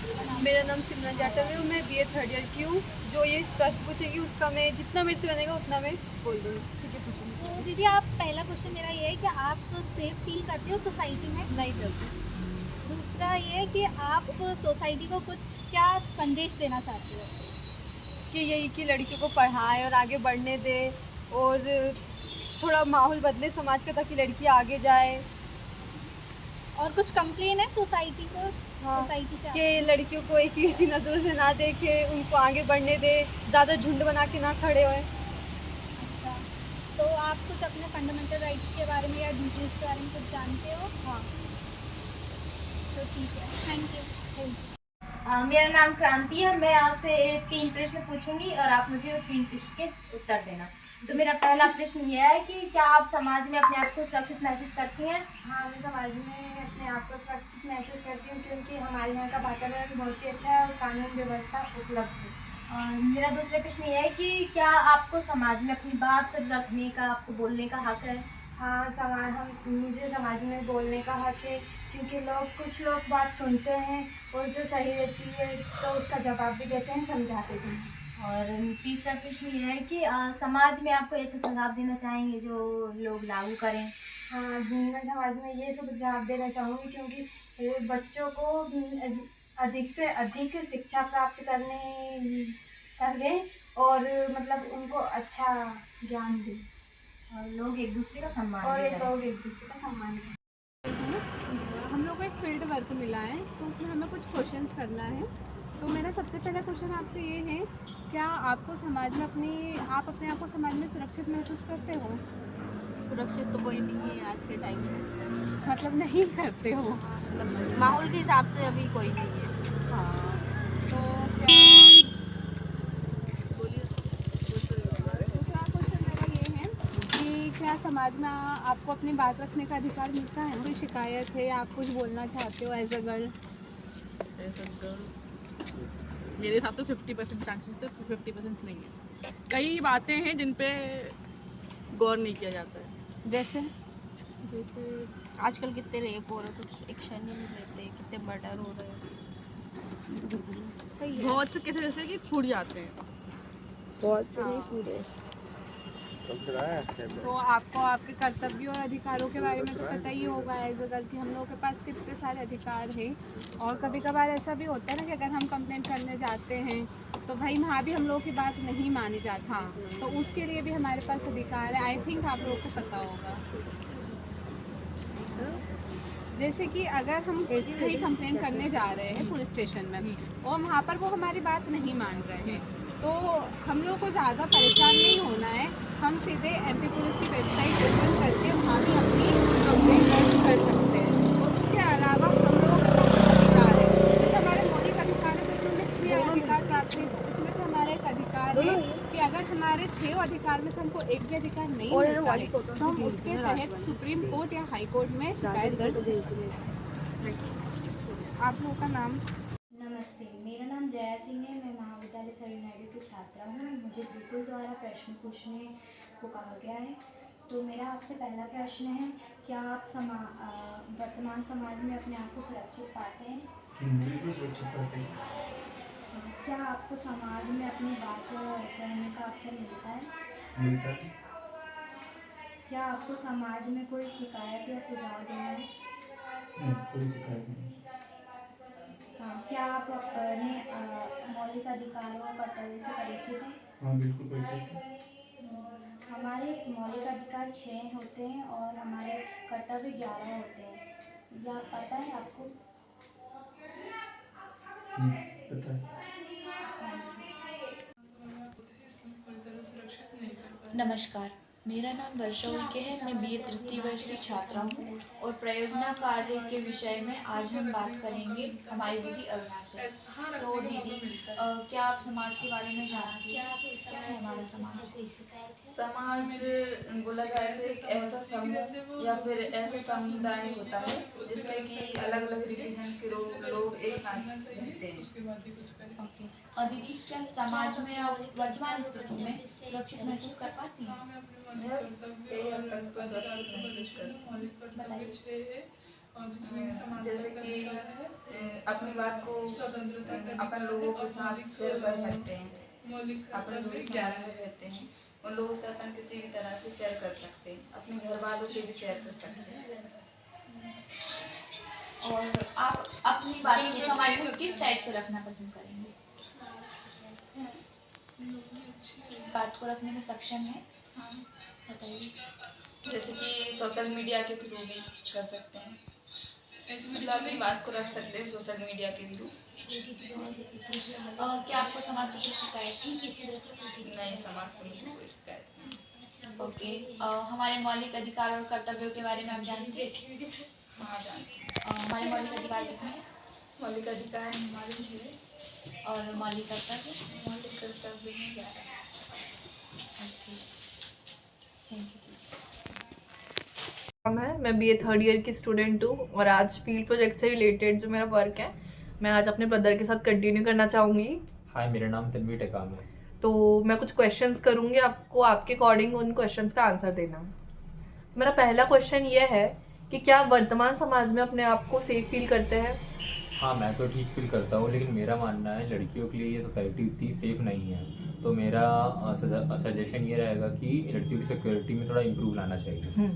मेरा नाम सिमरन जाटव है, मैं BA थर्ड ईयर की हूँ। जो ये प्रश्न पूछेगी उसका मैं जितना मेरे से बनेगा उतना मैं बोल दूँगी। ठीक है, पूछूँगी। तो दीदी आप पहला क्वेश्चन मेरा ये है कि आप सेफ फील करते हो सोसाइटी में? नहीं करते। दूसरा ये है कि आप सोसाइटी को कुछ क्या संदेश देना चाहते हो? कि यही कि लड़कियों को पढ़ाएं और आगे बढ़ने दे और थोड़ा माहौल बदले समाज का ताकि लड़की आगे जाए। और कुछ कंप्लेन है सोसाइटी को? सोसाइटी से कि लड़कियों को ऐसी नज़रों से ना देखे, उनको आगे बढ़ने दे, ज़्यादा झुंड बना के ना खड़े होए। अच्छा, तो आप कुछ अपने फंडामेंटल राइट्स के बारे में या ड्यूटीज़ के बारे में कुछ जानते हो? हाँ। तो ठीक है, थैंक यू। मेरा नाम क्रांति है। मैं आपसे 3 प्रश्न पूछूंगी और आप मुझे उन 3 प्रश्न के उत्तर देना। तो मेरा पहला प्रश्न यह है कि क्या आप समाज में अपने आप को सुरक्षित महसूस करती हैं? हाँ, मैं समाज में अपने आप को सुरक्षित महसूस करती हूँ क्योंकि हमारे यहाँ का वातावरण बहुत ही अच्छा है और कानून व्यवस्था उपलब्ध है। और मेरा दूसरा प्रश्न यह है कि क्या आपको समाज में अपनी बात रखने का, आपको बोलने का हक है? हाँ, मुझे समाज में बोलने का हक है क्योंकि कुछ लोग बात सुनते हैं और जो सही रहती है तो उसका जवाब भी देते हैं, समझाते भी हैं। और तीसरा प्रश्न यह है कि समाज में आपको ऐसे सुझाव देना चाहेंगे जो लोग लागू करें? हाँ, मैं समाज में ये सुझाव देना चाहूँगी क्योंकि बच्चों को अधिक से अधिक शिक्षा प्राप्त करें और मतलब उनको अच्छा ज्ञान दें और लोग एक दूसरे का सम्मान करें। हम लोग को एक फील्ड वर्क मिला है तो उसमें हमें कुछ क्वेश्चंस करना है। तो मेरा सबसे पहला क्वेश्चन आपसे ये है, क्या आपको समाज में आप अपने आप को समाज में सुरक्षित महसूस करते हो? सुरक्षित तो कोई नहीं है आज के टाइम में। मतलब नहीं करते हो? माहौल के हिसाब से अभी कोई नहीं है। हाँ, तो क्या दूसरा क्वेश्चन मेरा ये है कि क्या समाज में आपको अपनी बात रखने का अधिकार मिलता है? कोई शिकायत है या आप कुछ बोलना चाहते हो एज अ गर्ल? मेरे हिसाब से 50% चांसेस है, 50% नहीं है। कई बातें हैं जिन पे गौर नहीं किया जाता है। जैसे आजकल कितने रेप हो रहे, कुछ एक्शन नहीं लेते, कितने मर्डर हो रहे हैं। सही है। बहुत से केसेस ऐसे कि छूट जाते हैं, बहुत से नहीं छूटे। तो आपको आपके कर्तव्यों और अधिकारों के बारे में तो पता ही होगा एज अ गर्ल कि हम लोगों के पास कितने सारे अधिकार हैं। और कभी कभार ऐसा भी होता है ना कि अगर हम कंप्लेंट करने जाते हैं तो भाई वहाँ भी हम लोगों की बात नहीं मानी जाती। हाँ, तो उसके लिए भी हमारे पास अधिकार है। आई थिंक आप लोगों को पता होगा। जैसे कि अगर हम कहीं कंप्लेंट करने जा रहे हैं पुलिस स्टेशन में और वहाँ पर वो हमारी बात नहीं मान रहे हैं तो हम लोग को ज़्यादा परेशान नहीं होना है। हम सीधे MP पुलिस की वेबसाइट ओपन करके वहाँ भी अपनी कंप्लेंट दर्ज कर सकते हैं। और उसके अलावा हम लोगों के पास अधिकार है, जैसे हमारे मौलिक अधिकार है तो उसमें 6 अधिकार प्राप्त हैं। तो उसमें से हमारा एक अधिकार है कि अगर हमारे 6 अधिकार में से हमको एक भी अधिकार नहीं मिलता है तो हम उसके तहत सुप्रीम कोर्ट या हाई कोर्ट में शिकायत दर्ज कर सकते हैं। आप लोगों का नाम? नमस्ते, मेरा नाम जया सिंह है। मैं महाविद्यालय सरोजिनी नायडू की छात्रा हूँ। मुझे बिल्कुल द्वारा प्रश्न पूछने को कहा गया है। तो मेरा आपसे पहला प्रश्न है, क्या आप वर्तमान समाज में अपने आप को सुरक्षित पाते हैं? बिल्कुल सुरक्षित पाते हैं। क्या आपको समाज में अपनी बात कहने का अवसर मिलता है? मिलता है। क्या आपको समाज में कोई शिकायत या सुझाव देना है? नहीं, कोई शिकायत नहीं। क्या आप अपने मौलिक अधिकारों और कर्तव्य से परिचित हैं? हाँ, बिल्कुल परिचित हैं। हमारे मौलिक अधिकार 6 होते हैं और हमारे कर्तव्य 11 होते हैं। यह पता है आपको? पता है। नमस्कार, मेरा नाम वर्षा उइके है। मैं BA तृतीय वर्ष की छात्रा हूँ और प्रयोजना कार्य के विषय में आज हम बात करेंगे हमारी दीदी अरुणा से। तो दीदी, क्या आप समाज के बारे में जानती हैं? क्या है हमारा समाज? समाज बोला जाए तो एक ऐसा समूह या फिर ऐसा समुदाय होता है जिसमें कि अलग अलग रिलीजन के लोग एक साथ रहते हैं। ओके। और दीदी, क्या समाज में आप वर्तमान स्थिति में सुरक्षित महसूस कर पाती हैं? यस, कई हद तक तो सुरक्षित महसूस करती हूँ। बताइए। जैसे कि अपनी बात को अपन लोगों के साथ शेयर कर सकते हैं। अपन जो भी समाज में रहते हैं उन लोगों से अपन किसी भी तरह से शेयर कर सकते हैं, अपने घर वालों से भी शेयर कर सकते हैं। और आप अपनी बात को समाज में किस टाइप से रखना पसंद करेंगे? बात को रखने में सक्षम है? बताइए। जैसे कि सोशल मीडिया के थ्रू भी कर सकते हैं, मतलब अपनी बात को रख सकते हैं सोशल मीडिया के थ्रू। क्या आपको समाज से कोई शिकायत थी? नहीं, समाज से मुझे कोई शिकायत नहीं। ओके। हमारे मौलिक अधिकार और कर्तव्यों के बारे में आप जानते हैं? हाँ, जानते हैं। हमारे मौलिक अधिकार कितने हैं? मौलिक अधिकार हमारे 6 और मौलिक कर्तव्य? मौलिक कर्तव्य में 11। Thank you. मैं बीए थर्ड ईयर की स्टूडेंट हूँ और आज फील्ड प्रोजेक्ट से रिलेटेड जो मेरा वर्क है मैं आज अपने ब्रदर के साथ कंटिन्यू करना चाहूँगी। हाय, मेरा नाम तनवीर टेकाम है। तो मैं कुछ क्वेश्चंस करूँगी, आपको आपके अकॉर्डिंग उन क्वेश्चंस का आंसर देना। तो मेरा पहला क्वेश्चन ये है कि क्या आप वर्तमान समाज में अपने आप को सेफ फील करते हैं? हाँ, मैं तो ठीक फील करता हूँ, लेकिन मेरा मानना है लड़कियों के लिए ये सोसाइटी उतनी सेफ नहीं है। तो मेरा सजेशन ये रहेगा कि लड़कियों की सिक्योरिटी में थोड़ा इम्प्रूव लाना चाहिए।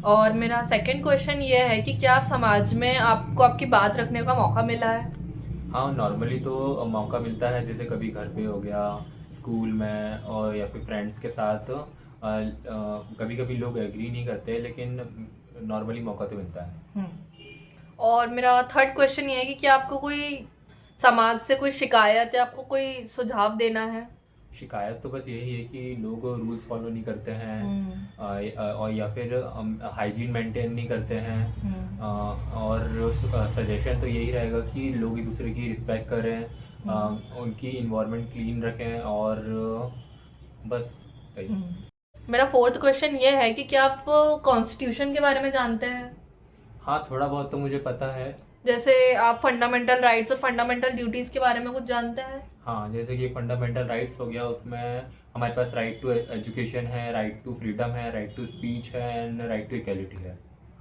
और मेरा सेकंड क्वेश्चन ये है कि क्या आप समाज में आपको आपकी बात रखने का मौका मिला है? हाँ, नॉर्मली तो मौका मिलता है, जैसे कभी घर पे हो गया, स्कूल में, और या फिर फ्रेंड्स के साथ। कभी कभी लोग एग्री नहीं करते, लेकिन नॉर्मली मौका तो मिलता है। और मेरा थर्ड क्वेश्चन ये है कि क्या आपको कोई समाज से कोई शिकायत या आपको कोई सुझाव देना है? शिकायत तो बस यही है कि लोग रूल्स फॉलो नहीं करते हैं, और या फिर हाइजीन मेंटेन नहीं करते हैं। और सजेशन तो यही रहेगा कि लोग एक दूसरे की रिस्पेक्ट करें, उनकी इन्वायरमेंट क्लीन रखें, और बस यही। मेरा फोर्थ क्वेश्चन ये है कि क्या आप कॉन्स्टिट्यूशन के बारे में जानते हैं? हाँ, थोड़ा बहुत तो मुझे पता है। जैसे आप फंडामेंटल राइट्स और फंडामेंटल ड्यूटीज़ के बारे में कुछ जानते हैं? हाँ, जैसे कि फंडामेंटल राइट्स हो गया, उसमें हमारे पास राइट टू एजुकेशन है, राइट टू फ्रीडम है, राइट टू स्पीच है, एंड राइट टू इक्वलिटी है।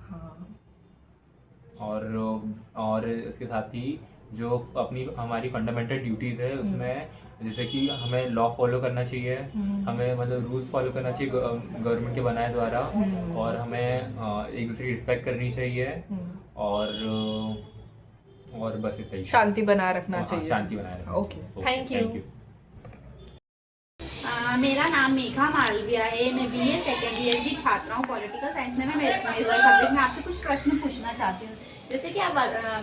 हाँ। और इसके साथ ही जो हमारी फंडामेंटल ड्यूटीज़ है उसमें जैसे कि हमें लॉ फॉलो करना चाहिए, हमें मतलब रूल्स फॉलो करना चाहिए गवर्नमेंट के बनाए द्वारा, और हमें एक दूसरे की रिस्पेक्ट करनी चाहिए, और बस इतना ही। शांति बनाए रखना चाहिए। शांति बनाए रखना। Okay, thank you. मेरा नाम मेघा मालविया है। मैं बीए सेकेंड ईयर की छात्रा हूँ। पॉलिटिकल साइंस में मैं मेजर सब्जेक्ट में आपसे कुछ प्रश्न पूछना चाहती हूँ। जैसे कि आप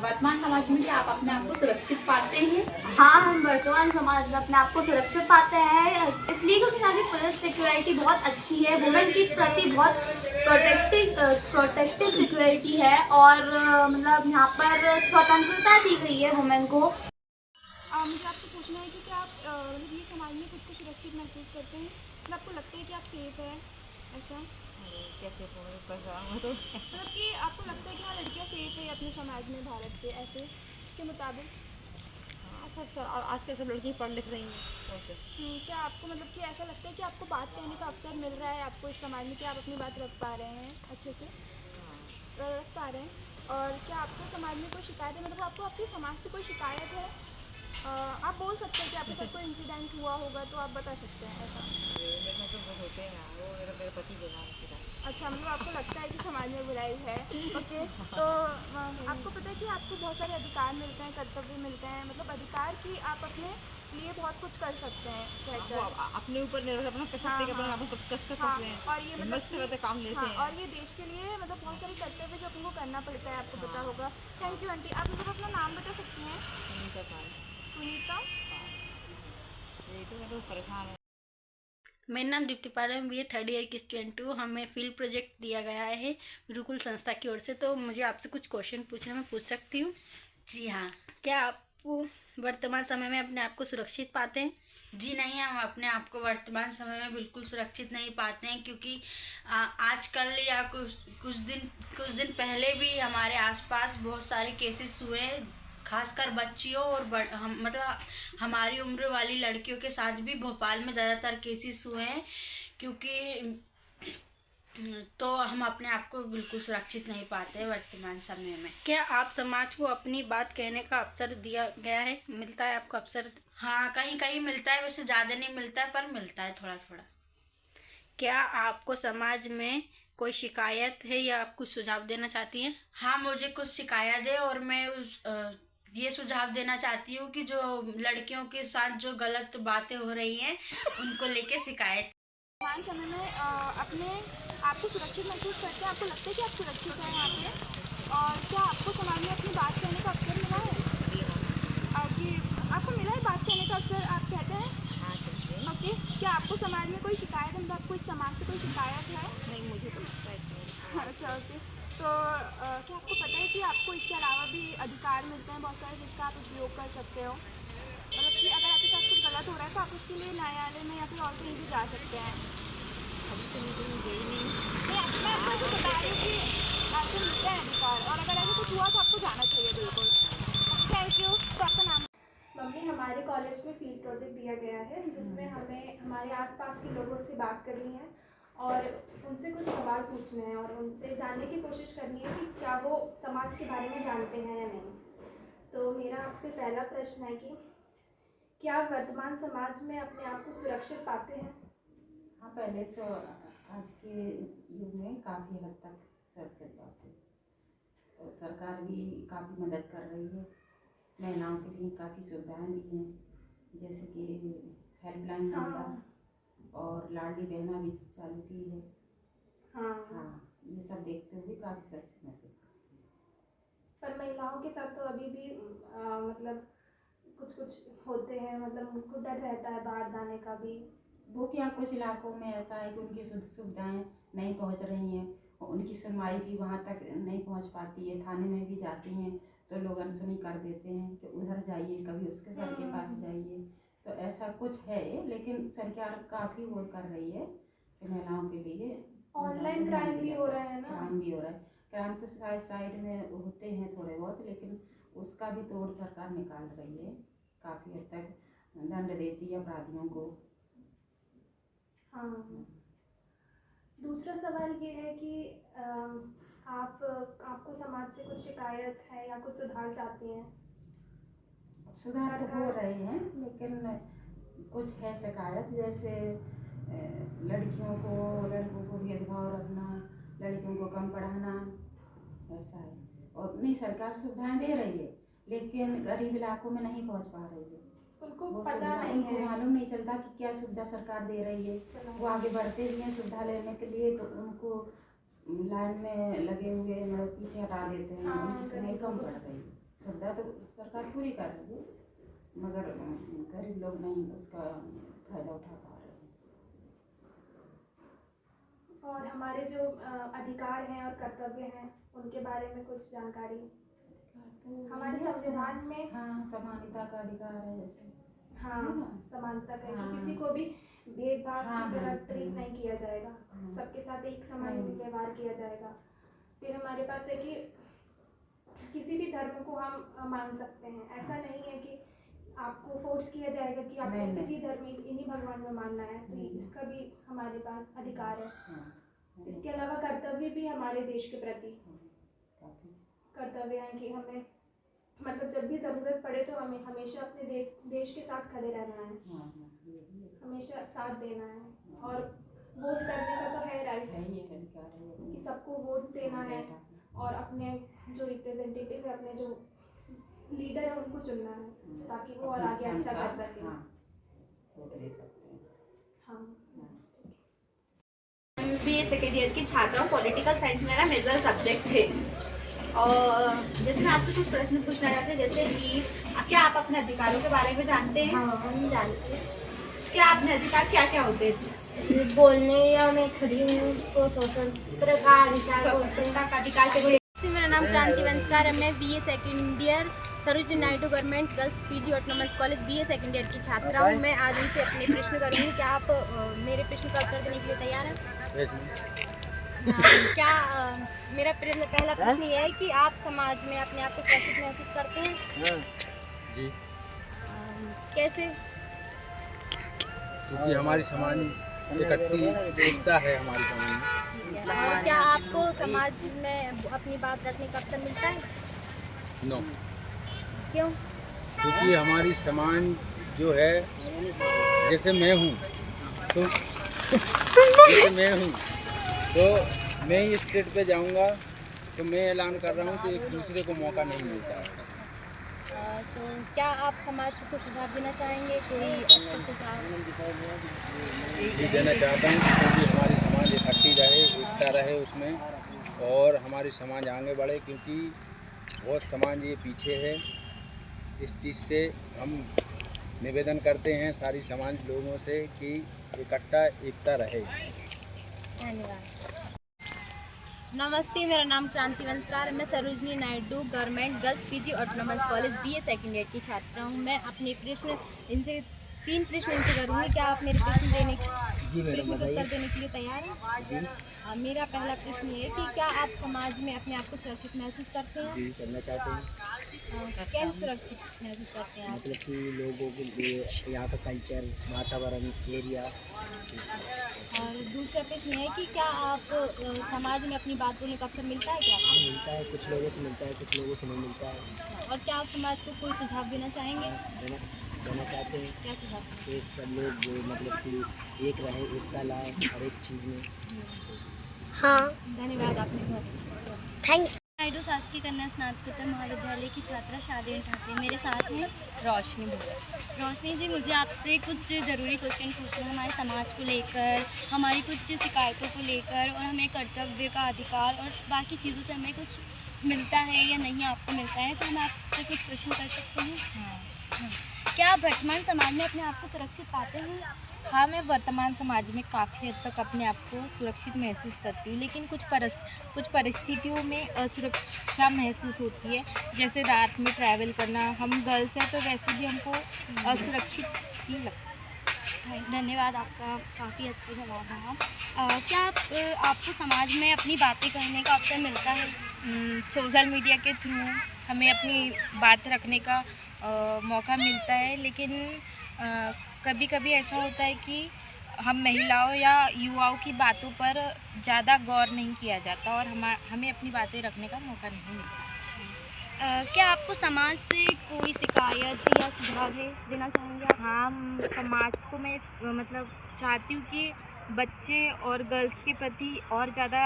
वर्तमान समाज में क्या आप अपने आप को सुरक्षित पाते हैं? हाँ, हम वर्तमान समाज में अपने आप को सुरक्षित पाते हैं, इसलिए क्योंकि यहाँ की पुलिस सिक्योरिटी बहुत अच्छी है, वुमेन के प्रति बहुत प्रोटेक्टिव सिक्योरिटी है, और मतलब यहाँ पर स्वतंत्रता दी गई है वुमेन को। मुझे आपसे पूछना है कि क्या आप मतलब ये समाज में खुद को सुरक्षित महसूस करते हैं? मतलब आपको लगता है कि आप सेफ हैं ऐसा? कैसे मतलब कि आपको लगता है कि हाँ लड़कियाँ सेफ है अपने समाज में भारत के, ऐसे उसके मुताबिक? हाँ, सब आज के सब लड़की पढ़ लिख रही हैं। क्या आपको मतलब कि ऐसा लगता है कि आपको बात कहने का अवसर मिल रहा है आपको इस समाज में, कि आप अपनी बात रख पा रहे हैं अच्छे से? रख पा रहे हैं। और क्या आपको समाज में कोई शिकायत है, मतलब आपको आपके समाज से कोई शिकायत है? आप बोल सकते हैं कि आपके साथ कोई इंसिडेंट हुआ होगा तो आप बता सकते हैं ऐसा। होते हैं वो मेरे पति के साथ। अच्छा, मतलब आपको लगता है कि समाज में बुराई है। ओके, तो आपको पता है कि आपको बहुत सारे अधिकार मिलते हैं, कर्तव्य मिलते हैं, मतलब अधिकार की आप अपने लिए बहुत कुछ कर सकते हैं, अपने ऊपर निर्भर अपना कर सकते हैं, और ये मतलब काम लेते हैं, और ये देश के लिए मतलब बहुत सारे कर्तव्य जो अपन को करना पड़ता है, आपको पता होगा। Thank you aunty. आप मुझे अपना नाम बता सकती हैं? सुनीता। परेशान है। मेरा नाम दीप्ति पाल है। बीए थर्ड ईयर की स्टूडेंट हूँ। हमें फील्ड प्रोजेक्ट दिया गया है गुरुकुल संस्था की ओर से, तो मुझे आपसे कुछ क्वेश्चन पूछना, मैं पूछ सकती हूँ? जी हाँ। क्या आप वर्तमान समय में अपने आप को सुरक्षित पाते हैं? जी नहीं, हम अपने आप को वर्तमान समय में बिल्कुल सुरक्षित नहीं पाते हैं, क्योंकि आजकल या कुछ दिन पहले भी हमारे आसपास बहुत सारे केसेस हुए हैं, खासकर बच्चियों और मतलब हमारी उम्र वाली लड़कियों के साथ भी भोपाल में ज़्यादातर केसेस हुए हैं, क्योंकि तो हम अपने आप को बिल्कुल सुरक्षित नहीं पाते हैं वर्तमान समय में। क्या आप समाज को अपनी बात कहने का अवसर दिया गया है, मिलता है आपको अवसर? हाँ, कहीं कहीं मिलता है, वैसे ज़्यादा नहीं मिलता है पर मिलता है थोड़ा थोड़ा। क्या आपको समाज में कोई शिकायत है या आप कुछ सुझाव देना चाहती हैं? हाँ, मुझे कुछ शिकायत है और मैं ये सुझाव देना चाहती हूँ कि जो लड़कियों के साथ जो गलत बातें हो रही हैं उनको लेके शिकायत। वर्तमान समय में अपने आपको सुरक्षित महसूस करते हैं? आपको लगता है कि आप सुरक्षित हैं यहाँ पे? और क्या आपको समाज में अपनी बात कहने का अवसर मिला है? आपको मिला है बात कहने का अवसर, आप कहते हैं? ओके, क्या आपको समाज में कोई शिकायत है, मतलब आपको इस समाज से कोई शिकायत है? नहीं, मुझे कोई शिकायत नहीं। अच्छा, ओके। तो क्या आपको पता है कि आपको इसके अलावा भी अधिकार मिलते हैं बहुत सारे जिसका आप उपयोग कर सकते हो? मतलब कि अगर आपके साथ कुछ गलत हो रहा है तो आप उसके लिए न्यायालय में या फिर और कहीं भी जा सकते हैं। अभी तो मुझे गई नहीं। मैं आपको ऐसे बता रही हूँ कि आपको मिलते हैं अधिकार, और अगर ऐसा कुछ हुआ तो आपको जाना चाहिए बिल्कुल। Thank you. तो आपका नाम? मम्मी, हमारे कॉलेज में फील्ड प्रोजेक्ट दिया गया है जिसमें हमें हमारे आसपास के लोगों से बात करनी है और उनसे कुछ सवाल पूछने हैं और उनसे जानने की कोशिश करनी है कि क्या वो समाज के बारे में जानते हैं या नहीं। तो मेरा आपसे पहला प्रश्न है कि क्या आप वर्तमान समाज में अपने आप को सुरक्षित पाते हैं? हाँ, पहले से आज के युग में काफ़ी हद तक सुरक्षित पाते हैं। तो सरकार भी काफ़ी मदद कर रही है, महिलाओं के लिए काफ़ी सुविधाएं दी हैं, जैसे कि हेल्पलाइन नंबर और लाडली बहना भी चालू की है। हाँ, ये सब देखते हुए काफ़ी सुरक्षित महसूस करते हैं। पर महिलाओं के साथ तो अभी भी मतलब कुछ होते हैं, मतलब उनको डर रहता है बाहर जाने का भी। वो क्या, कुछ इलाकों में ऐसा है कि उनकी सुविधाएं नहीं पहुंच रही हैं और उनकी सुनवाई भी वहां तक नहीं पहुंच पाती है। थाने में भी जाती हैं तो लोग अनसुनी कर देते हैं कि उधर जाइए, कभी उसके सर के पास जाइए। तो ऐसा कुछ है, लेकिन सरकार काफ़ी वो कर रही है कि महिलाओं के लिए। ऑनलाइन क्राइम भी हो रहा है ना? क्राइम भी हो रहा है। क्राइम तो साइड में होते हैं थोड़े बहुत, लेकिन उसका भी तोड़ सरकार निकाल रही है, काफ़ी हद तक दंड देती है अपराधियों को। हाँ, दूसरा सवाल ये है कि आपको समाज से कुछ शिकायत है या कुछ सुधार चाहती हैं? सुधार तो हो रहे हैं, लेकिन कुछ है शिकायत, जैसे लड़कों को भेदभाव रखना, लड़कियों को कम पढ़ाना, ऐसा है। और नहीं, सरकार सुविधाएं दे रही है लेकिन गरीब इलाकों में नहीं पहुंच पा रही है। उनको वो पता नहीं उनको है, मालूम नहीं चलता कि क्या सुविधा सरकार दे रही है। वो आगे बढ़ते भी हैं सुविधा लेने के लिए तो उनको लाइन में लगे हुए मतलब पीछे हटा देते हैं। उनकी सुनाई कम पड़ रही है। सुविधा तो सरकार पूरी कर रही है मगर गरीब लोग नहीं उसका फायदा उठा पा रहे हैं। और हमारे जो अधिकार हैं और कर्तव्य हैं उनके बारे में कुछ जानकारी? हमारे संविधान में हाँ, समानता का अधिकार है, जैसे हाँ समानता का कि किसी को भी भेदभाव की तरह ट्रीट नहीं किया जाएगा, सबके साथ एक समान व्यवहार किया जाएगा। फिर हमारे पास है कि किसी भी धर्म को हम मान सकते हैं, ऐसा नहीं है कि आपको फोर्स किया जाएगा कि आपको किसी धर्म इन्हीं भगवान में मानना है, तो इसका भी हमारे पास अधिकार है। इसके अलावा कर्तव्य भी हमारे देश के प्रति कर्तव्य है कि हमें मतलब जब भी ज़रूरत पड़े तो हमें हमेशा अपने देश के साथ खड़े रहना है, हमेशा साथ देना है। और वोट करने का तो है राइट कि सबको वोट देना है और अपने जो रिप्रेजेंटेटिव है, अपने जो लीडर है उनको चुनना है ताकि वो और आगे अच्छा कर सके। हाँ, बीए सेकेंड ईयर की छात्रा हूँ। पॉलिटिकल साइंस मेरा मेजर सब्जेक्ट है। और जैसे मैं आपसे कुछ प्रश्न पूछना चाहती हूँ, जैसे कि क्या आप अपने अधिकारों के बारे में जानते हैं? हाँ, हम जानते हैं। क्या अपने अधिकार क्या क्या होते हैं? बोलने या मैं खड़ी हूँ उसको स्वतंत्रता का अधिकार बोलते हैं। का अधिकार के मेरा नाम क्रांति वंशकार है। मैं BA second year Sarojini Naidu government girls PG autonomous college BA second year की छात्रा हूँ। मैं आज इनसे अपने प्रश्न करूँगी। क्या आप मेरे प्रश्न का उत्तर देने के लिए तैयार हैं? क्या मेरा पहला प्रश्न ये है कि आप समाज में अपने आप को सुरक्षित महसूस करते हैं? जी। कैसे? क्योंकि हमारी समाज इकट्ठी एकता है हमारी समाज में। और क्या आपको समाज में अपनी बात रखने का अवसर मिलता है? नो, क्यों? क्योंकि हमारी समाज जो है, जैसे मैं हूँ तो मैं ही स्टेट पे जाऊँगा तो मैं ऐलान कर रहा हूँ कि एक दूसरे को मौका नहीं मिलता है। तो क्या आप समाज को कुछ सुझाव देना चाहेंगे? कोई अच्छा सुझाव? जी देना चाहता हूँ क्योंकि हमारी समाज इकट्ठी रहे, एकता रहे उसमें, और हमारी समाज आगे बढ़े, क्योंकि बहुत समाज ये पीछे है। इस चीज़ से हम निवेदन करते हैं सारी समाज लोगों से कि इकट्ठा एकता रहे। धन्यवाद। नमस्ते, मेरा नाम क्रांति वंशकार है। मैं Sarojini Naidu government girls PG autonomous college BA second year की छात्रा हूँ। मैं अपने प्रश्न इनसे 3 प्रश्न इनसे करूँगी। क्या आप मेरे प्रश्न को उत्तर देने के लिए तैयार हैं? जी। मेरा पहला प्रश्न ये है कि क्या आप समाज में अपने आप को सुरक्षित महसूस करते हैं? जी, करना चाहते हैं। कैसे सुरक्षित महसूस करते हैं आप? मतलब कि लोगों के लिए यहाँ का कल्चर, वातावरण, एरिया। और दूसरा प्रश्न है कि क्या आप समाज में अपनी बात बोलने का अवसर मिलता है क्या? हाँ, मिलता है, कुछ लोगों से मिलता है, कुछ लोगों से नहीं मिलता है। और क्या आप समाज को कोई सुझाव देना चाहेंगे? देना चाहते हैं क्या सुझाव? कि सब लोग मतलब कि एक रहे, एकता लाए हर एक चीज़ में। हाँ, धन्यवाद, आपने बहुत अच्छा। Thank you. नायडू शासकीय कन्या स्नातकोत्तर महाविद्यालय की छात्रा शादी ठाकरे मेरे साथ हैं रोशनी भगत। रोशनी जी, मुझे आपसे कुछ ज़रूरी क्वेश्चन पूछना है हमारे समाज को लेकर, हमारी कुछ शिकायतों को लेकर, और हमें कर्तव्य का अधिकार और बाकी चीज़ों से हमें कुछ मिलता है या नहीं आपको मिलता है, तो हम आपसे कुछ प्रश्न कर सकते हैं? हाँ। क्या आप वर्तमान समाज में अपने आप को सुरक्षित पाते हैं? हाँ, मैं वर्तमान समाज में काफ़ी हद तक अपने आप को सुरक्षित महसूस करती हूँ, लेकिन कुछ परिस्थितियों में असुरक्षा महसूस होती है। जैसे रात में ट्रैवल करना, हम गर्ल्स हैं तो वैसे भी हमको असुरक्षित ही लगता है। धन्यवाद, आपका काफ़ी अच्छा जवाब रहा। क्या आपको समाज में अपनी बातें कहने का अवसर मिलता है? सोशल मीडिया के थ्रू हमें अपनी बात रखने का मौका मिलता है, लेकिन कभी कभी ऐसा होता है कि हम महिलाओं या युवाओं की बातों पर ज़्यादा गौर नहीं किया जाता और हमें अपनी बातें रखने का मौका नहीं मिलता। क्या आपको समाज से कोई शिकायत या सुझाव देना चाहेंगे आप? हाँ, समाज को मैं मतलब चाहती हूँ कि बच्चे और गर्ल्स के प्रति और ज़्यादा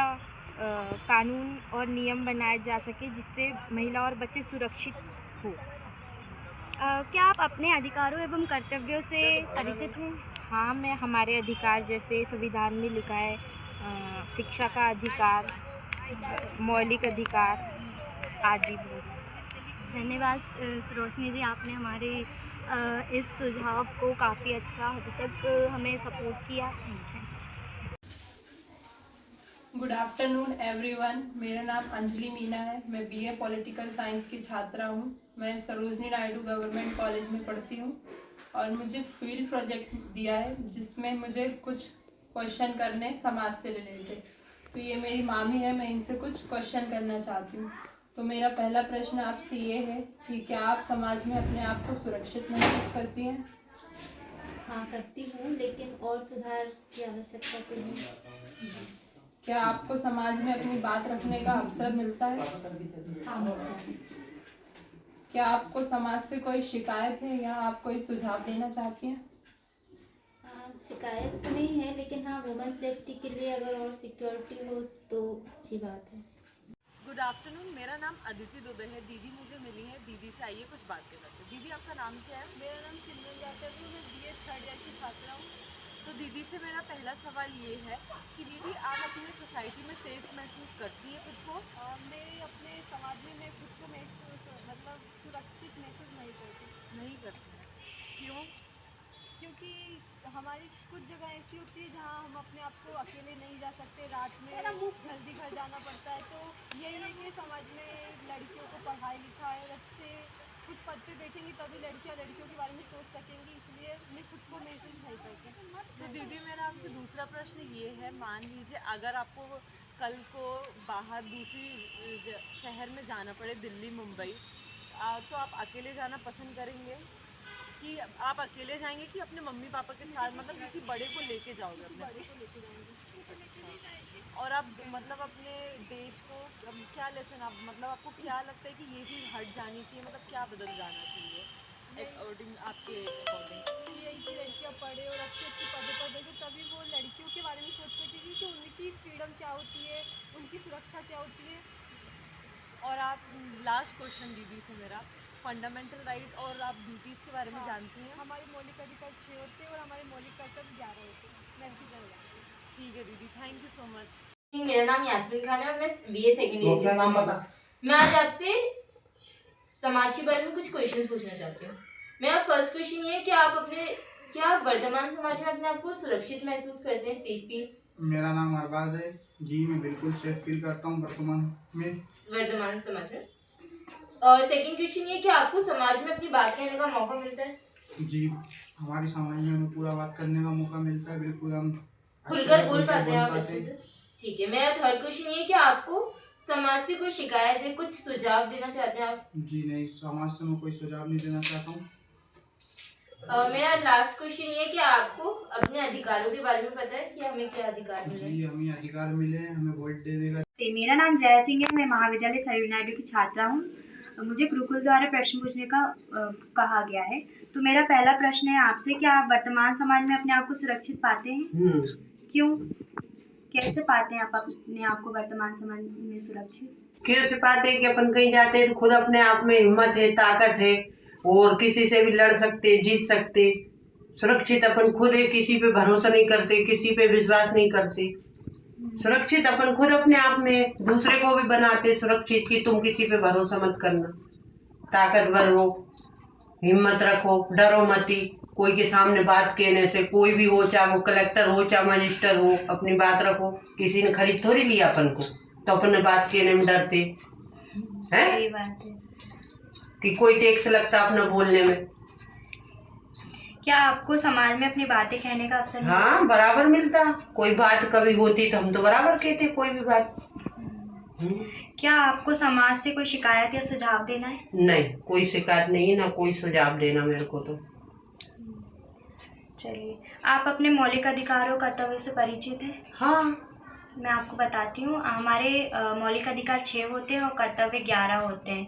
कानून और नियम बनाए जा सके, जिससे महिला और बच्चे सुरक्षित हो। क्या आप अपने अधिकारों एवं कर्तव्यों से परिचित हैं? हाँ, मैं हमारे अधिकार जैसे संविधान में लिखा है, शिक्षा का अधिकार, मौलिक अधिकार आदि। धन्यवाद रोशनी जी, आपने हमारे इस सुझाव को काफ़ी अच्छा हद तक हमें सपोर्ट किया। गुड आफ्टरनून एवरीवन, मेरा नाम अंजलि मीना है। मैं BA पॉलिटिकल साइंस की छात्रा हूँ। मैं सरोजनी नायडू गवर्नमेंट कॉलेज में पढ़ती हूँ और मुझे फील्ड प्रोजेक्ट दिया है जिसमें मुझे कुछ क्वेश्चन करने समाज से रिलेटेड। तो ये मेरी मामी है, मैं इनसे कुछ क्वेश्चन करना चाहती हूँ। तो मेरा पहला प्रश्न आपसे ये है कि क्या आप समाज में अपने आप को सुरक्षित महसूस करती हैं? हाँ, करती हूँ, लेकिन और सुधार की आवश्यकता तो है। क्या आपको समाज में अपनी बात रखने का अवसर मिलता है? हाँ, मिलता है। क्या आपको समाज से कोई शिकायत है या आप कोई सुझाव देना चाहती हैं? शिकायत तो नहीं है, लेकिन हाँ, वुमेन सेफ्टी के लिए अगर और सिक्योरिटी हो तो अच्छी बात है। गुड आफ्टरनून, मेरा नाम अदिति दुबे है। दीदी मुझे मिली है, दीदी से आइए कुछ बातें करते हैं। दीदी, आपका नाम क्या है? मेरा नाम सिमरन जाटव है, मैं BA थर्ड ईयर की छात्रा हूँ। तो दीदी से मेरा पहला सवाल ये है कि दीदी, आप अपनी सोसाइटी में सेफ महसूस करती हैं खुद को? मैं अपने समाज में मैं खुद को मतलब सुरक्षित महसूस नहीं करती। क्यों? क्योंकि हमारी कुछ जगह ऐसी होती है जहाँ हम अपने आप को अकेले नहीं जा सकते, रात में जल्दी घर जाना पड़ता है। तो यही है कि समाज में लड़कियों को पढ़ाई लिखाई अच्छे कुछ पद पे बैठेंगी तभी लड़कियों के बारे में सोच सकेंगी, इसलिए मैं खुद को महसूस नहीं करती। तो दीदी, मेरा आपसे दूसरा प्रश्न ये है, मान लीजिए अगर आपको कल को बाहर दूसरी शहर में जाना पड़े, दिल्ली, मुंबई, तो आप अकेले जाना पसंद करेंगे? कि आप अकेले जाएंगे कि अपने मम्मी पापा के साथ, मतलब किसी बड़े को लेके जाओगे? अपने बड़े को लेके जाएंगे। और आप मतलब अपने देश को क्या लेसन, आप मतलब आपको क्या लगता है कि ये चीज़ हट जानी चाहिए, मतलब क्या बदल जाना चाहिए अकॉर्डिंग, आपके अकॉर्डिंग? यही कि लड़कियाँ पढ़े और अच्छे अच्छे पदों पर बैठे, तभी वो लड़कियों के बारे में सोच सकेगी कि उनकी फ्रीडम क्या होती है, उनकी सुरक्षा क्या होती है। और आप, लास्ट क्वेश्चन दीदी से मेरा, फंडामेंटल राइट और आप ड्यूटीज़ के बारे में जानती हैं? हमारे मौलिक अधिकार 6 होते हैं और हमारे मौलिक कर्तव्य 11 होते हैं। मैं अच्छी तरह जानती हूँ। ठीक है दीदी, थैंक यू सो मच। मेरा नाम यास्मीन खान है और मैं बीए सेकंड ईयर की स्टूडेंट हूँ। मैं आज आपसे समाज के बारे में कुछ क्वेश्चंस पूछना चाहती हूँ। मेरा फर्स्ट क्वेश्चन ये है कि आप क्या वर्तमान समाज में अपने आप को सुरक्षित महसूस करते हैं, सेफ फील? मेरा नाम अरबाज है जी, मैं बिल्कुल सेफ फील करता हूँ वर्तमान समाज में। और सेकंड क्वेश्चन ये कि आपको समाज में अपनी बात कहने का मौका मिलता है? जी, हमारी समाज में हमें पूरा बात करने का मौका मिलता है, बिल्कुल हम खुलकर बोल पाते हैं आप अच्छे से। ठीक है, मेरा थर्ड क्वेश्चन ये कि आपको समाज से कोई शिकायत है, कुछ सुझाव देना चाहते हैं आप? जी नहीं, समाज से मैं कोई सुझाव नहीं देना चाहता हूँ। मेरा लास्ट क्वेश्चन ये है कि आपको अपने अधिकारों के बारे में पता है कि हमें क्या अधिकार मिले? जी, हमें अधिकार मिले हैं, हमें वोट देने का। मेरा नाम जय सिंह है, मैं महाविद्यालय सरोजिनी नायडू की छात्रा हूँ। मुझे गुरुकुल द्वारा प्रश्न पूछने का कहा गया है, तो मेरा पहला प्रश्न है आपसे, क्या आप वर्तमान समाज में अपने आप को सुरक्षित पाते हैं? क्यों, कैसे पाते हैं आप अपने आप को वर्तमान समाज में सुरक्षित? कैसे पाते हैं कि अपन कहीं जाते हैं तो खुद अपने आप में हिम्मत है, ताकत है और किसी से भी लड़ सकते, जीत सकते। सुरक्षित अपन खुद है, किसी पे भरोसा नहीं करते, किसी पे विश्वास नहीं करते। सुरक्षित अपन खुद अपने आप में, दूसरे को भी बनाते सुरक्षित कि तुम किसी पे भरोसा मत करना, ताकतवर हो, हिम्मत रखो, डरो मती। कोई के सामने बात कहने से, कोई भी हो, चाहे वो कलेक्टर हो चाहे मजिस्टर हो, अपनी बात रखो। किसी ने खरीद थोड़ी लिया अपन को, तो अपने बात कहने में डरते हैं कि कोई टैक्स लगता अपना बोलने में। क्या आपको समाज में अपनी बातें कहने का अवसर मिलता? हाँ, बराबर मिलता। कोई बात कभी होती तो हम तो बराबर कहते कोई भी बात। क्या आपको समाज से कोई शिकायत या सुझाव देना है? नहीं, कोई शिकायत नहीं, ना कोई सुझाव देना मेरे को तो। चलिए, आप अपने मौलिक अधिकारों कर्तव्य से परिचित हैं? हाँ, मैं आपको बताती हूँ। हमारे मौलिक अधिकार 6 होते हैं और कर्तव्य 11 होते हैं।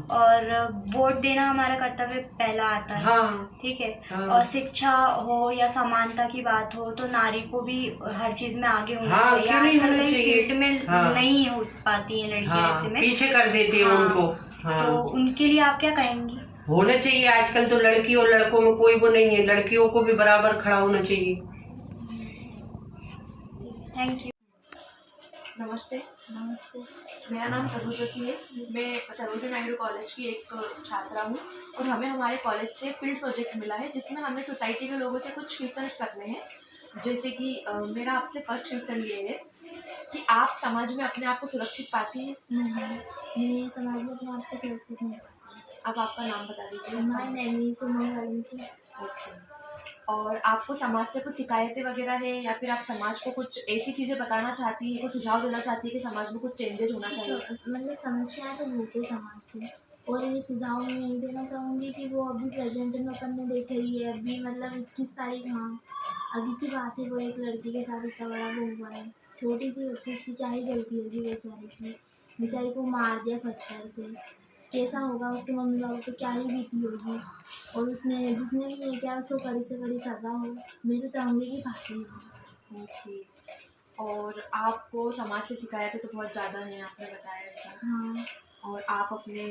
और वोट देना हमारा कर्तव्य पहला आता है। हाँ। ठीक है। हाँ। और शिक्षा हो या समानता की बात हो तो नारी को भी हर चीज में आगे होना हाँ, चाहिए। आजकल कई फील्ड में हाँ। नहीं हो पाती हैं लड़कियां ऐसे में, पीछे कर देती है उनको। हाँ। तो उनके लिए आप क्या कहेंगी? होना चाहिए। आजकल तो लड़की और लड़कों में कोई वो नहीं है, लड़कियों को भी बराबर खड़ा होना चाहिए। Thank you. नमस्ते। मेरा नाम तनु जोशी है, मैं सरोजिनी नायडू कॉलेज की एक छात्रा हूँ और हमें हमारे कॉलेज से फील्ड प्रोजेक्ट मिला है जिसमें हमें सोसाइटी के लोगों से कुछ क्वेश्चंस करने हैं। जैसे कि मेरा आपसे फर्स्ट क्वेश्चन ये है कि आप समाज में अपने आप को सुरक्षित पाती हैं? मैं समाज में अपने आप को सुरक्षित नहीं पाती। अब आपका नाम बता दीजिए। My name is Suman Valmiki. Okay. और आपको समाज से कुछ शिकायतें वगैरह है या फिर आप समाज को कुछ ऐसी चीज़ें बताना चाहती है, कुछ सुझाव देना चाहती है कि समाज में कुछ चेंजेस होना चाहिए? मतलब समस्याएं तो बहुत है समाज से, और ये सुझाव मैं यही देना चाहूँगी कि वो अभी प्रेजेंट में अपन ने देख रही है, अभी मतलब 21 तारीख, हाँ अभी की बात है, वो एक लड़की के साथ इतना बड़ा वो हुआ है। छोटी सी बच्ची, इसकी क्या ही गलती होगी बेचारी की, बेचारी को मार दिया पत्थर से। कैसा होगा उसके मम्मी पापा को, क्या ही बीती होगी। और उसने जिसने भी ये किया उसको कड़ी से कड़ी सज़ा हो। मैं तो चाहूँगी कि फांसी हो। ओके। और आपको समाज से शिकायतें तो बहुत ज़्यादा हैं, आपने बताया ऐसा। हाँ। और आप अपने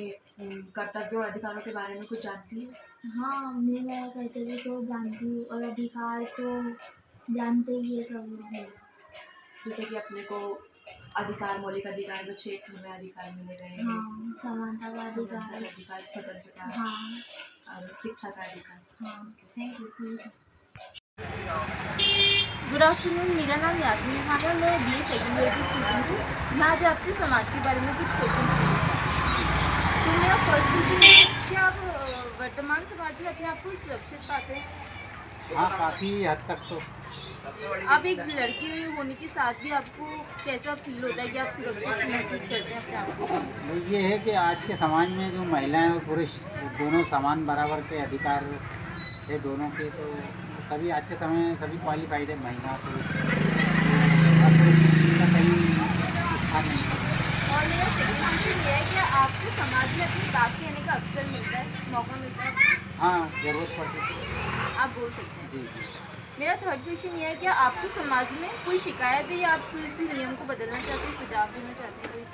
कर्तव्यों और अधिकारों के बारे में कुछ जानती हैं? हाँ, मैं मेरा कर्तव्य तो जानती हूँ और अधिकार तो जानते ही है सब लोग। जैसे कि अपने को अधिकार, मौलिक अधिकार में 6 हमें अधिकार मिले गए हैं। हाँ, समानता का अधिकार, स्वतंत्रता, हाँ, और शिक्षा का अधिकार। हाँ। Thank you. गुड आफ्टरनून, मेरा नाम यास्मीन खान है, मैं बीए सेकंड ईयर की स्टूडेंट हूँ। मैं आज आपसे समाज के बारे में कुछ क्वेश्चन पूछूँगी। तो मेरा फर्स्ट क्वेश्चन है कि आप वर्तमान समाज में अपने आप को सुरक्षित पाते हैं? हाँ, काफ़ी हद तक तो। आप एक लड़की होने के साथ भी आपको कैसा फील होता है कि आप सुरक्षित महसूस करते हैं अपने आप को? ये है कि आज के समाज में जो महिलाएं और पुरुष दोनों समान बराबर के अधिकार ये दोनों के तो सभी आज के समय में सभी क्वालिफाइड है, महिला पुरुष, असुरक्षित का कहीं स्थान नहीं है। और मेरा सेकंड क्वेश्चन ये है कि आपको समाज में अपनी बात कहने का अवसर मिलता है, मौका मिलता है? हाँ, ज़रूरत पड़ती है। आप बोल सकते हैं। जी जी। मेरा थर्ड क्वेश्चन ये है कि आपको समाज में कोई शिकायत है या आप किसी नियम को बदलना चाहते हैं, सुझाव देना चाहते हैं कोई?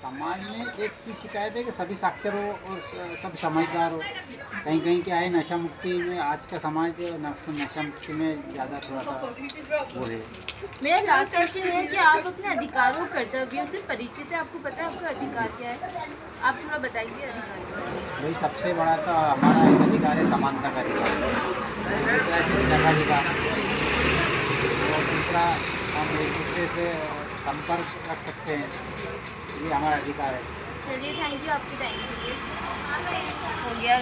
समाज में एक चीज़ शिकायत है कि सभी साक्षर हो और सब समझदार हो। कहीं कहीं क्या है, नशा मुक्ति में आज का समाज नशा मुक्ति में ज़्यादा थोड़ा सा वो है। मेरा लास्ट क्वेश्चन है कि आप अपने अधिकारों और कर्तव्यों से परिचित है, आपको पता है आपका अधिकार क्या है? आप थोड़ा बताइए अधिकार। वही सबसे बड़ा तो हमारा एक अधिकार है, समानता का अधिकार, दूसरा शिक्षा का अधिकार, और दूसरा हम एक दूसरे से संपर्क रख सकते हैं, ये हमारा अधिकार है। चलिए, थैंक यू आपकी टाइम के लिए। हो गया।